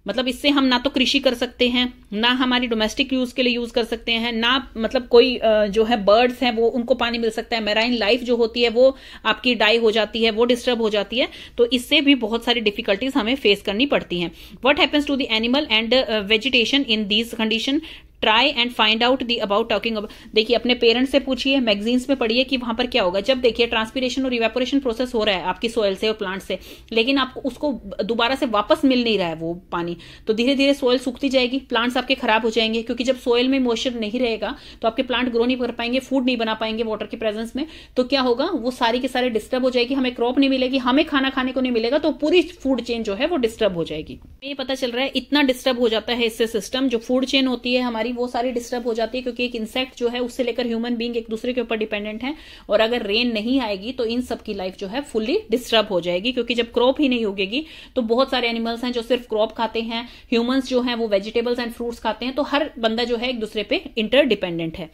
मतलब इससे हम ना तो कृषि कर सकते हैं, ना हमारी डोमेस्टिक यूज के लिए यूज कर सकते हैं, ना मतलब कोई जो है बर्ड्स हैं वो उनको पानी मिल सकता है। मैराइन लाइफ जो होती है वो आपकी डाई हो जाती है, वो डिस्टर्ब हो जाती है। तो इससे भी बहुत सारी डिफिकल्टीज हमें फेस करनी पड़ती हैं। What happens to the animal and vegetation in these condition, try and find out the about talking about. देखिए अपने पेरेंट्स से पूछिए, मैगजीन्स में पढ़िए कि वहां पर क्या होगा। जब देखिए ट्रांसपिरेशन और इवेपोरेशन प्रोसेस हो रहा है आपकी सोयल से और प्लांट से, लेकिन आपको उसको दोबारा से वापस मिल नहीं रहा है वो पानी, तो धीरे धीरे सोयल सूखती जाएगी, प्लांट्स आपके खराब हो जाएंगे। क्योंकि जब सोयल में मॉइस्चर नहीं रहेगा तो आपके प्लांट ग्रो नहीं कर पाएंगे, फूड नहीं बना पाएंगे वाटर के प्रेजेंस में। तो क्या होगा, वो सारी के सारे डिस्टर्ब हो जाएगी, हमें क्रॉप नहीं मिलेगी, हमें खाना खाने को नहीं मिलेगा, तो पूरी फूड चेन जो है वो डिस्टर्ब हो जाएगी। ये पता चल रहा है इतना डिस्टर्ब हो जाता है इससे सिस्टम, जो फूड चेन होती है हमारी वो सारी डिस्टर्ब हो जाती है। क्योंकि एक इंसेक्ट जो है उससे लेकर ह्यूमन बीइंग एक दूसरे के ऊपर डिपेंडेंट है, और अगर रेन नहीं आएगी तो इन सब की लाइफ जो है फुल्ली डिस्टर्ब हो जाएगी। क्योंकि जब क्रॉप ही नहीं उगेगी तो बहुत सारे एनिमल्स हैं जो सिर्फ क्रॉप खाते हैं, ह्यूमंस जो हैं वो वेजिटेबल्स एंड फ्रूट्स खाते हैं, तो हर बंदा जो है एक दूसरे पे इंटरडिपेंडेंट है।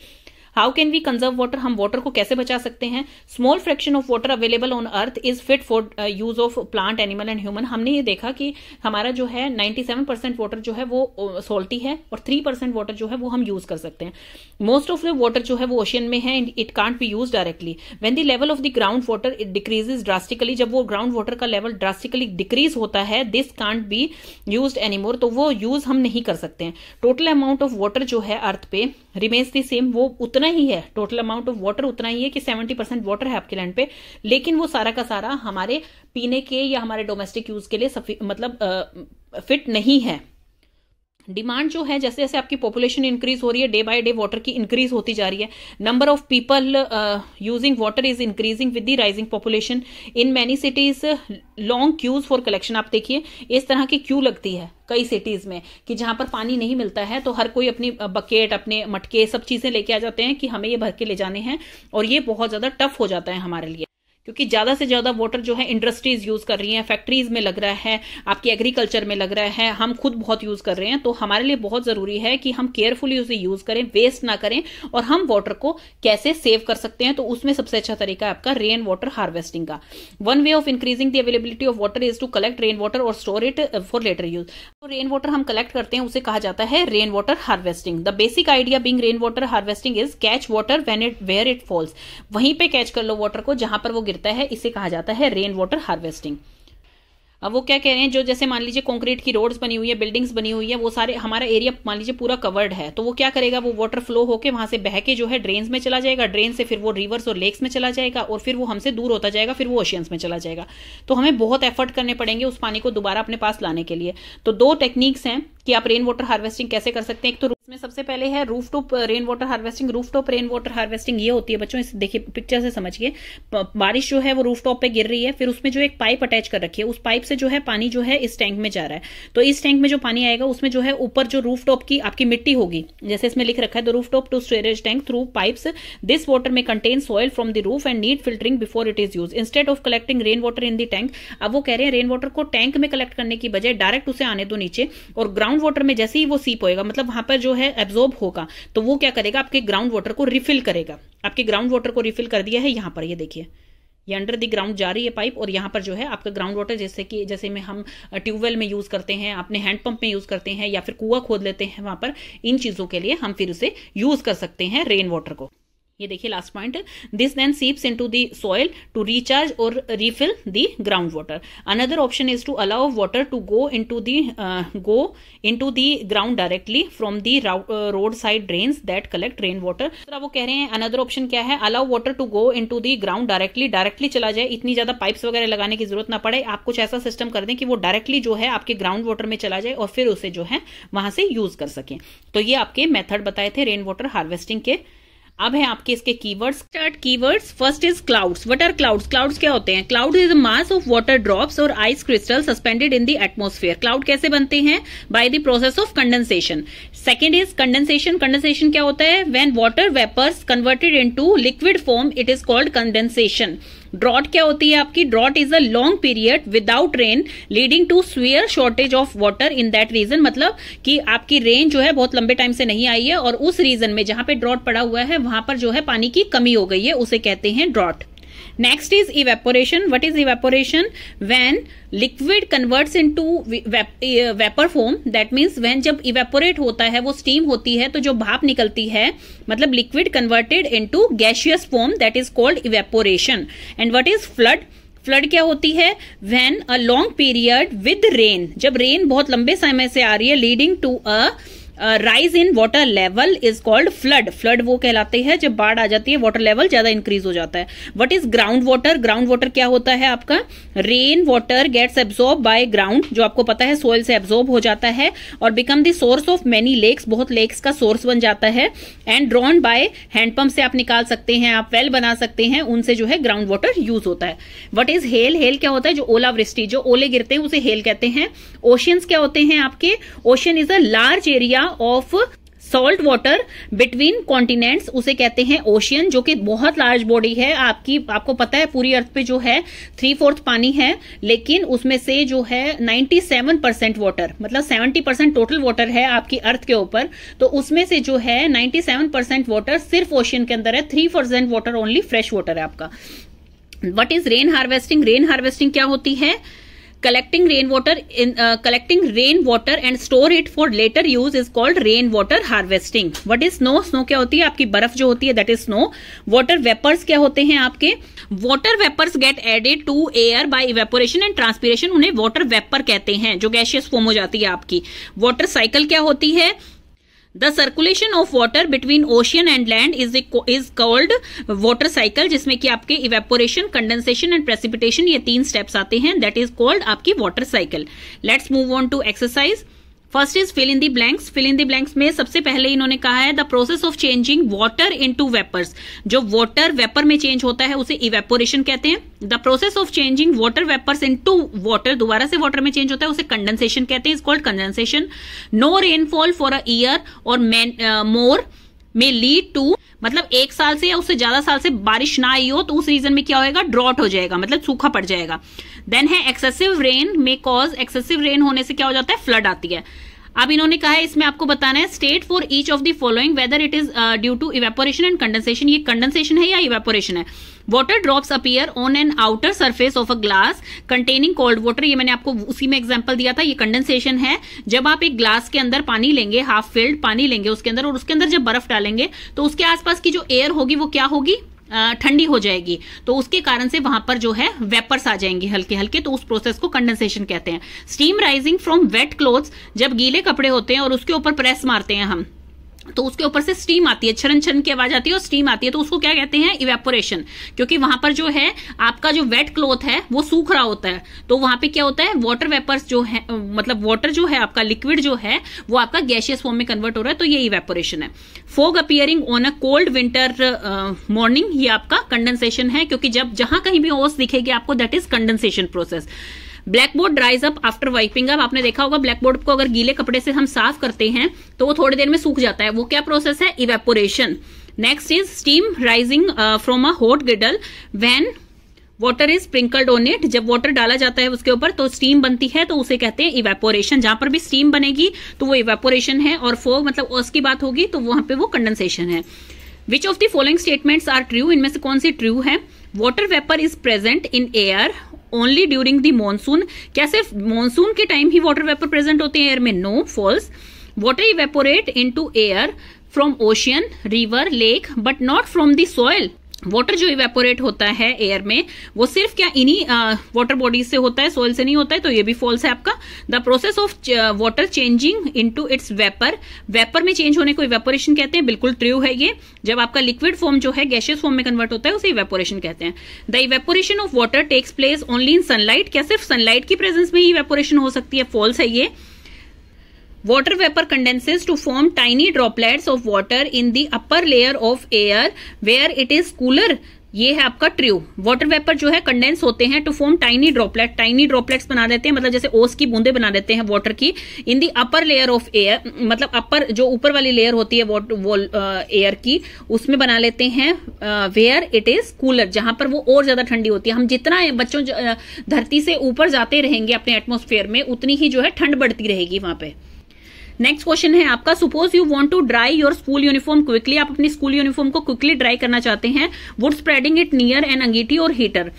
How can we conserve water, हम वाटर को कैसे बचा सकते हैं। Small fraction of water available on earth is fit for use of plant animal and human. हमने ये देखा कि हमारा जो है 97% वाटर जो है वो सॉल्टी है और 3% वाटर जो है वो हम यूज कर सकते हैं। मोस्ट ऑफ द वाटर जो है वो ओशियन में है, it can't be use directly. When the level of the ground water it decreases drastically, जब वो ग्राउंड वाटर का लेवल ड्रास्टिकली डिक्रीज होता है, this can't be use anymore, तो वो यूज हम नहीं कर सकते हैं। टोटल अमाउंट ऑफ वाटर जो है अर्थ पे रिमेन्स द सेम, वो उतना ही है, टोटल अमाउंट ऑफ वाटर उतना ही है कि 70% वाटर है आपके लैंड पे, लेकिन वो सारा का सारा हमारे पीने के या हमारे डोमेस्टिक यूज के लिए मतलब फिट नहीं है। डिमांड जो है जैसे जैसे आपकी पॉपुलेशन इंक्रीज हो रही है, डे बाय डे वाटर की इंक्रीज होती जा रही है। Number of people using water is increasing with the rising population. In many cities long queues for collection, आप देखिए इस तरह की क्यू लगती है कई सिटीज में कि जहां पर पानी नहीं मिलता है तो हर कोई अपनी बकेट अपने मटके सब चीजें लेके आ जाते हैं कि हमें ये भर के ले जाने हैं, और ये बहुत ज्यादा टफ हो जाता है हमारे लिए। क्योंकि ज्यादा से ज्यादा वाटर जो है इंडस्ट्रीज यूज कर रही हैं, फैक्ट्रीज में लग रहा है, आपकी एग्रीकल्चर में लग रहा है, हम खुद बहुत यूज कर रहे हैं। तो हमारे लिए बहुत जरूरी है कि हम केयरफुली उसे यूज करें, वेस्ट ना करें। और हम वाटर को कैसे सेव कर सकते हैं, तो उसमें सबसे अच्छा तरीका है आपका रेन वाटर हार्वेस्टिंग का। One way of increasing the availability of water is to collect rain water और store it for later use. तो रेन वाटर हम कलेक्ट करते हैं, उसे कहा जाता है rain water harvesting. The basic idea being rain water harvesting is catch water where it falls, वहीं पे कैच कर लो वाटर को जहां पर वो गिरता है, इसे कहा जाता है रेन वाटर हार्वेस्टिंग। अब वो क्या कह रहे हैं, जो जैसे मान लीजिए कंक्रीट की रोड्स बनी हुई है, बिल्डिंग्स बनी हुई है, वो सारे हमारा एरिया मान लीजिए पूरा कवर्ड है, तो वो क्या करेगा, वो वाटर फ्लो होके वहां से बह के जो है ड्रेन्स में चला जाएगा, ड्रेन से फिर वो रिवर्स और लेक्स में चला जाएगा, और फिर वो हमसे दूर होता जाएगा, फिर वो ओशियंस में चला जाएगा। तो हमें बहुत एफर्ट करने पड़ेंगे उस पानी को दोबारा अपने पास लाने के लिए। तो दो टेक्निक्स हैं कि आप रेन वाटर हार्वेस्टिंग कैसे कर सकते हैं। एक तो इसमें सबसे पहले है rooftop rain water harvesting. Rooftop rain water harvesting ये होती है बच्चों, इस देखिए पिक्चर से समझिए, बारिश जो है वो रूफटॉप पे गिर रही है, फिर उसमें जो एक पाइप अटैच कर रखी है, उस पाइप से जो है पानी जो है इस टैंक में जा रहा है। तो इस टैंक में जो पानी आएगा उसमें जो है ऊपर जो रूफटॉप की आपकी मिट्टी होगी, जैसे इसमें लिख रखा है, the rooftop to storage tank through pipes, this water may contain soil from the roof and need filtering before it is use instead of collecting rain water in the tank. अब वो कह रहे हैं रेन वाटर को टैंक में कलेक्ट करने की बजाय डायरेक्ट उसे आने दो नीचे, और ग्राउंड वाटर में जैसे ही वो सीप होएगा, मतलब वहां पर जो है एब्जॉर्ब होगा, तो वो क्या करेगा, आपके ग्राउंड वाटर को रिफिल करेगा। आपके ग्राउंड वाटर को रिफिल कर दिया है यहां पर, ये देखिए ये अंडर द ग्राउंड जा रही है पाइप, और यहाँ पर जो है आपका ग्राउंड वाटर जैसे में हम ट्यूबवेल में यूज करते हैं, अपने हैंडपंप में यूज करते हैं, या फिर कुआं खोद लेते हैं वहां पर, इन चीजों के लिए हम फिर उसे यूज कर सकते हैं रेन वाटर को। ये देखिए last point, this then seeps into the soil to recharge और refill the ground water. Another option is to allow water to go into the ground directly from the road side drains that collect rain water. तो वो कह रहे हैं अनदर ऑप्शन क्या है, allow water to go into the ground directly चला जाए, इतनी ज्यादा पाइप्स वगैरह लगाने की जरूरत ना पड़े, आप कुछ ऐसा सिस्टम कर दें कि वो डायरेक्टली जो है आपके ग्राउंड वाटर में चला जाए और फिर उसे जो है वहां से यूज कर सकें। तो ये आपके मेथड बताए थे रेन वाटर हार्वेस्टिंग के। अब है आपके इसके keywords. Start keywords. First is clouds. What are clouds? Clouds क्या होते हैं? Cloud is a mass of water drops और ice crystal suspended in the atmosphere. Cloud कैसे बनते हैं? By the process of condensation. Second is condensation. Condensation क्या होता है? When water vapours converted into liquid form, it is called condensation. Drought क्या होती है आपकी? Drought is a long period without rain leading to severe shortage of water in that region. मतलब कि आपकी रेन जो है बहुत लंबे टाइम से नहीं आई है और उस रीजन में जहां पे ड्रॉट पड़ा हुआ है वहां पर जो है पानी की कमी हो गई है, उसे कहते हैं drought. Next is evaporation. What is evaporation? When liquid converts into vapor form, that means when जब evaporate होता है, वो steam होती है, तो जो भाप निकलती है, मतलब liquid converted into gaseous form, that is called evaporation. And what is flood? Flood क्या होती है? When a long period with rain, जब रेन बहुत लंबे समय से आ रही है, leading to a rise in water level is called flood. Flood वो कहलाते हैं जब बाढ़ आ जाती है, वाटर लेवल ज्यादा इंक्रीज हो जाता है। What is ground water? Ground water क्या होता है आपका? Rain water gets absorb by ground, जो आपको पता है सोइल से एब्जॉर्ब हो जाता है और become the source of many lakes, बहुत लेक्स का सोर्स बन जाता है। एंड ड्रॉन बाय हैंडपंप से आप निकाल सकते हैं, आप वेल बना सकते हैं, उनसे जो है ग्राउंड वाटर यूज होता है। What is hello? हेल क्या होता है? जो ओलावृष्टि, जो ओले गिरते हैं उसे हेल कहते हैं। ओशियंस क्या होते हैं आपके? Ocean is a large area of salt water between continents, उसे कहते हैं ओशियन, जो कि बहुत लार्ज बॉडी है आपको पता है पूरी अर्थ पे जो है 3/4 पानी है, लेकिन उसमें से जो है 97% वाटर, मतलब 70% टोटल वाटर है आपकी अर्थ के ऊपर, तो उसमें से जो है 97% वाटर सिर्फ ओशियन के अंदर है, 3% वाटर ओनली फ्रेश वाटर है आपका। What is rain harvesting? Rain harvesting क्या होती है? collecting rain water and store it for later use is called rain water harvesting. What is snow? Snow क्या होती है? आपकी बर्फ जो होती है, that is snow. Water vapors क्या होते हैं आपके? Water vapors get added to air by evaporation and transpiration. उन्हें water vapor कहते हैं, जो gaseous form हो जाती है आपकी। Water cycle क्या होती है? The circulation of water between ocean and land is called water cycle, जिसमें कि आपके evaporation, condensation and precipitation ये 3 steps आते हैं, that is called आपकी water cycle. Let's move on to exercise. First is fill in the blanks. Fill in the blanks में सबसे पहले इन्होंने कहा है the process of changing water into vapours. जो वाटर वेपर में चेंज होता है उसे इवेपोरेशन कहते हैं। The process of changing water vapours into water, दोबारा से वाटर में चेंज होता है, उसे कंडेंसेशन कहते हैं, is called condensation. No rainfall for a year or more में लीड टू, मतलब 1 साल से या उससे ज्यादा साल से बारिश ना आई हो तो उस रीजन में क्या होएगा? ड्रॉट हो जाएगा, मतलब सूखा पड़ जाएगा। देन है एक्सेसिव रेन में कॉज, एक्सेसिव रेन होने से क्या हो जाता है? फ्लड आती है। अब इन्होंने कहा है इसमें आपको बताना है state for each of the following whether it is due to evaporation and condensation. ये कंडेंसेशन है या इवेपोरेशन है? Water drops appear on an outer surface of a glass containing cold water, ये मैंने आपको उसी में एग्जांपल दिया था, ये कंडेंसेशन है। जब आप एक ग्लास के अंदर पानी लेंगे, हाफ फिल्ड पानी लेंगे उसके अंदर, और उसके अंदर जब बर्फ डालेंगे तो उसके आसपास की जो एयर होगी वो क्या होगी? ठंडी हो जाएगी, तो उसके कारण से वहां पर जो है वेपर्स आ जाएंगे हल्के हल्के, तो उस प्रोसेस को कंडेंसेशन कहते हैं। Steam rising from wet clothes, जब गीले कपड़े होते हैं और उसके ऊपर प्रेस मारते हैं हम, तो उसके ऊपर से स्टीम आती है, छरन छरन की आवाज आती है और स्टीम आती है, तो उसको क्या कहते हैं? इवेपोरेशन। क्योंकि वहां पर जो है आपका जो वेट क्लॉथ है वो सूख रहा होता है, तो वहां पे क्या होता है? वाटर वेपर्स जो है, मतलब वाटर जो है आपका लिक्विड जो है वो आपका गैसियस फॉर्म में कन्वर्ट हो रहा है, तो ये इवेपोरेशन है। Fog appearing on a cold winter morning, ये आपका कंडेंसेशन है, क्योंकि जब जहां कहीं भी ओस दिखेगी आपको, that is condensation process. Black board ड्राइज up after wiping up, आपने देखा होगा ब्लैक बोर्ड को अगर गीले कपड़े से हम साफ करते हैं तो वो थोड़ी देर में सूख जाता है, वो क्या प्रोसेस है? Evaporation. Next is steam rising from a hot girdle when water is sprinkled on it, जब वाटर डाला जाता है उसके ऊपर तो स्टीम बनती है, तो उसे कहते हैं इवेपोरेशन। जहां पर भी स्टीम बनेगी तो वो इवेपोरेशन है, और फॉग मतलब ओस की बात होगी तो वहां पे वो कंडेंसेशन है। Which of the following statements are true, इनमें से कौन सी ट्रू है? Water vapour is present in air only during the monsoon, क्या सिर्फ मॉनसून के टाइम ही वाटर वेपर प्रेजेंट होते हैं एयर में? No, false. Water evaporate into air from ocean, river, lake, but not from the soil. Water जो इवेपोरेट होता है एयर में वो सिर्फ क्या इन्हीं वाटर बॉडीज से होता है, सॉइल से नहीं होता है, तो ये भी फॉल्स है आपका। The process of water changing into its vapour, vapour में चेंज होने को इवेपोरेशन कहते हैं, बिल्कुल ट्रू है ये। जब आपका लिक्विड फॉर्म जो है गैसियस फॉर्म में कन्वर्ट होता है उसे इवेपोरेशन कहते हैं। The evaporation of water takes place only in sunlight, क्या सिर्फ सनलाइट की प्रेजेंस में ही इवेपोरेशन हो सकती है, फॉल्स है ये। Water vapor condenses to form tiny droplets of water in the upper layer of air where it is cooler. ये है आपका ट्रू। वाटर वेपर जो है कंडेंस होते हैं to form tiny droplet, tiny droplets बना देते हैं, मतलब जैसे ओस की बूंदे बना देते हैं वाटर की, इन दी अपर लेयर ऑफ एयर, मतलब अपर जो ऊपर वाली लेयर होती है एयर की, उसमें बना लेते हैं वेयर इट इज कूलर, जहां पर वो और ज्यादा ठंडी होती है। हम जितना बच्चों धरती से ऊपर जाते रहेंगे अपने एटमोस्फेयर में, उतनी ही जो है ठंड बढ़ती रहेगी वहां पे। नेक्स्ट क्वेश्चन है आपका, suppose you want to dry your school uniform quickly, आप अपनी स्कूल यूनिफॉर्म को क्विकली ड्राई करना चाहते हैं, would spreading it near an अंगीठी और हीटर।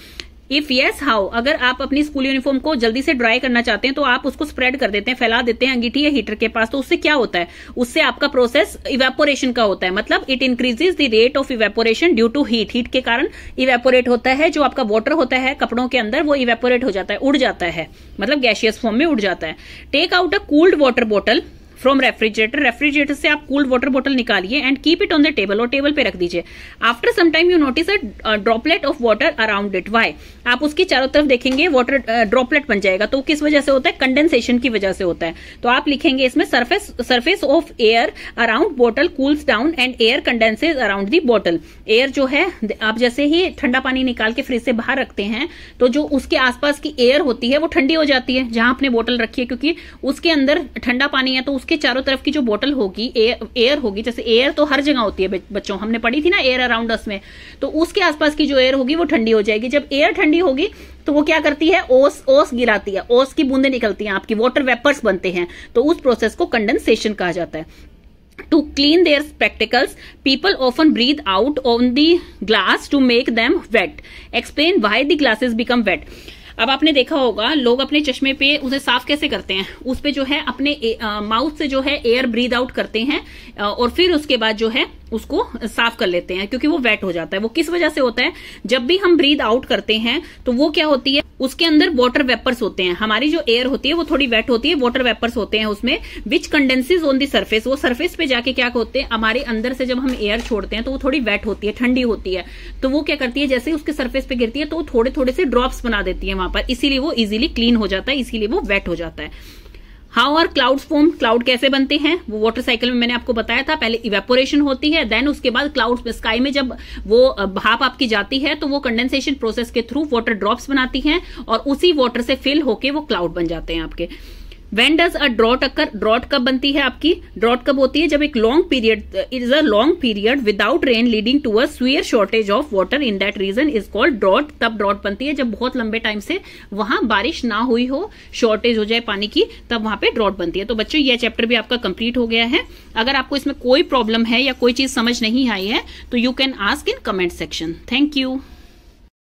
इफ यस हाउ, अगर आप अपनी स्कूल यूनिफॉर्म को जल्दी से ड्राई करना चाहते हैं तो आप उसको स्प्रेड कर देते हैं, फैला देते हैं अंगीठी या हीटर के पास, तो उससे क्या होता है, उससे आपका प्रोसेस इवेपोरेशन का होता है, मतलब it increases the rate of evaporation due to heat, heat के कारण इवेपोरेट होता है, जो आपका वाटर होता है कपड़ों के अंदर वो इवेपोरेट हो जाता है, उड़ जाता है, मतलब गैसियस फॉर्म में उड़ जाता है। Take out a cooled water bottle from refrigerator, refrigerator से आप कूल्ड वाटर बॉटल निकालिए and keep it on the table, और टेबल पे रख दीजिए। After some time you notice a droplet of water around it, why, आप उसकी चारों तरफ देखेंगे वाटर ड्रॉपलेट बन जाएगा, तो किस वजह से होता है, कंडेंसेशन की वजह से होता है। तो आप लिखेंगे इसमें surface of air around bottle cools down and air condenses around the bottle. Air जो है, आप जैसे ही ठंडा पानी निकाल के फ्रिज से बाहर रखते हैं तो जो उसके आसपास की एयर होती है वो ठंडी हो जाती है जहां आपने बोतल रखी है, क्योंकि उसके अंदर ठंडा पानी है, तो उसके चारों तरफ की जो बोतल होगी एयर होगी, जैसे एयर तो हर जगह होती है बच्चों, हमने पढ़ी थी ना एयर अराउंड अस में, तो उसके आसपास की जो एयर होगी वो ठंडी हो जाएगी। जब एयर ठंडी होगी तो वो क्या करती है, ओस गिराती है, ओस की बूंदें निकलती हैं, आपकी वाटर वेपर्स बनते हैं, तो उस प्रोसेस को कंडेंसेशन कहा जाता है। To clean their spectacles, people often breathe out on the glass to make them wet. Explain why the glasses become wet. अब आपने देखा होगा लोग अपने चश्मे पे उसे साफ कैसे करते हैं, उस पे जो है अपने माउथ से जो है एयर ब्रीद आउट करते हैं और फिर उसके बाद जो है उसको साफ कर लेते हैं, क्योंकि वो वेट हो जाता है। वो किस वजह से होता है, जब भी हम ब्रीद आउट करते हैं तो वो क्या होती है, उसके अंदर वाटर वेपर्स होते हैं, हमारी जो एयर होती है वो थोड़ी वेट होती है, वाटर वेपर्स होते हैं उसमें, विच कंडेंसेस ऑन दी सरफेस, वो सरफेस पे जाके क्या होते हैं, हमारे अंदर से जब हम एयर छोड़ते हैं तो वो थोड़ी वेट होती है, ठंडी होती है, तो वो क्या करती है, जैसे उसके सरफेस पे गिरती है तो वो थोड़े थोड़े से ड्रॉप्स बना देती है वहां पर, इसीलिए वो इजीली क्लीन हो जाता है, इसीलिए वो वेट हो जाता है। How are clouds form, cloud कैसे बनते हैं, वो वाटर साइकिल में मैंने आपको बताया था, पहले इवेपोरेशन होती है, देन उसके बाद क्लाउड स्काई में जब वो भाप आपकी जाती है तो वो कंडेंसेशन प्रोसेस के थ्रू वाटर ड्रॉप्स बनाती हैं और उसी वाटर से फिल होके वो क्लाउड बन जाते हैं आपके। When does a drought occur? Drought कब बनती है आपकी, ड्रॉट कब होती है, जब एक long period, it is a long period without rain leading to a severe shortage of water in that region is called drought. तब ड्रॉट बनती है जब बहुत लंबे टाइम से वहां बारिश ना हुई हो, शॉर्टेज हो जाए पानी की, तब वहां पे ड्रॉट बनती है। तो बच्चों ये चैप्टर भी आपका कंप्लीट हो गया है। अगर आपको इसमें कोई प्रॉब्लम है या कोई चीज समझ नहीं आई है तो you can ask in comment section. Thank you.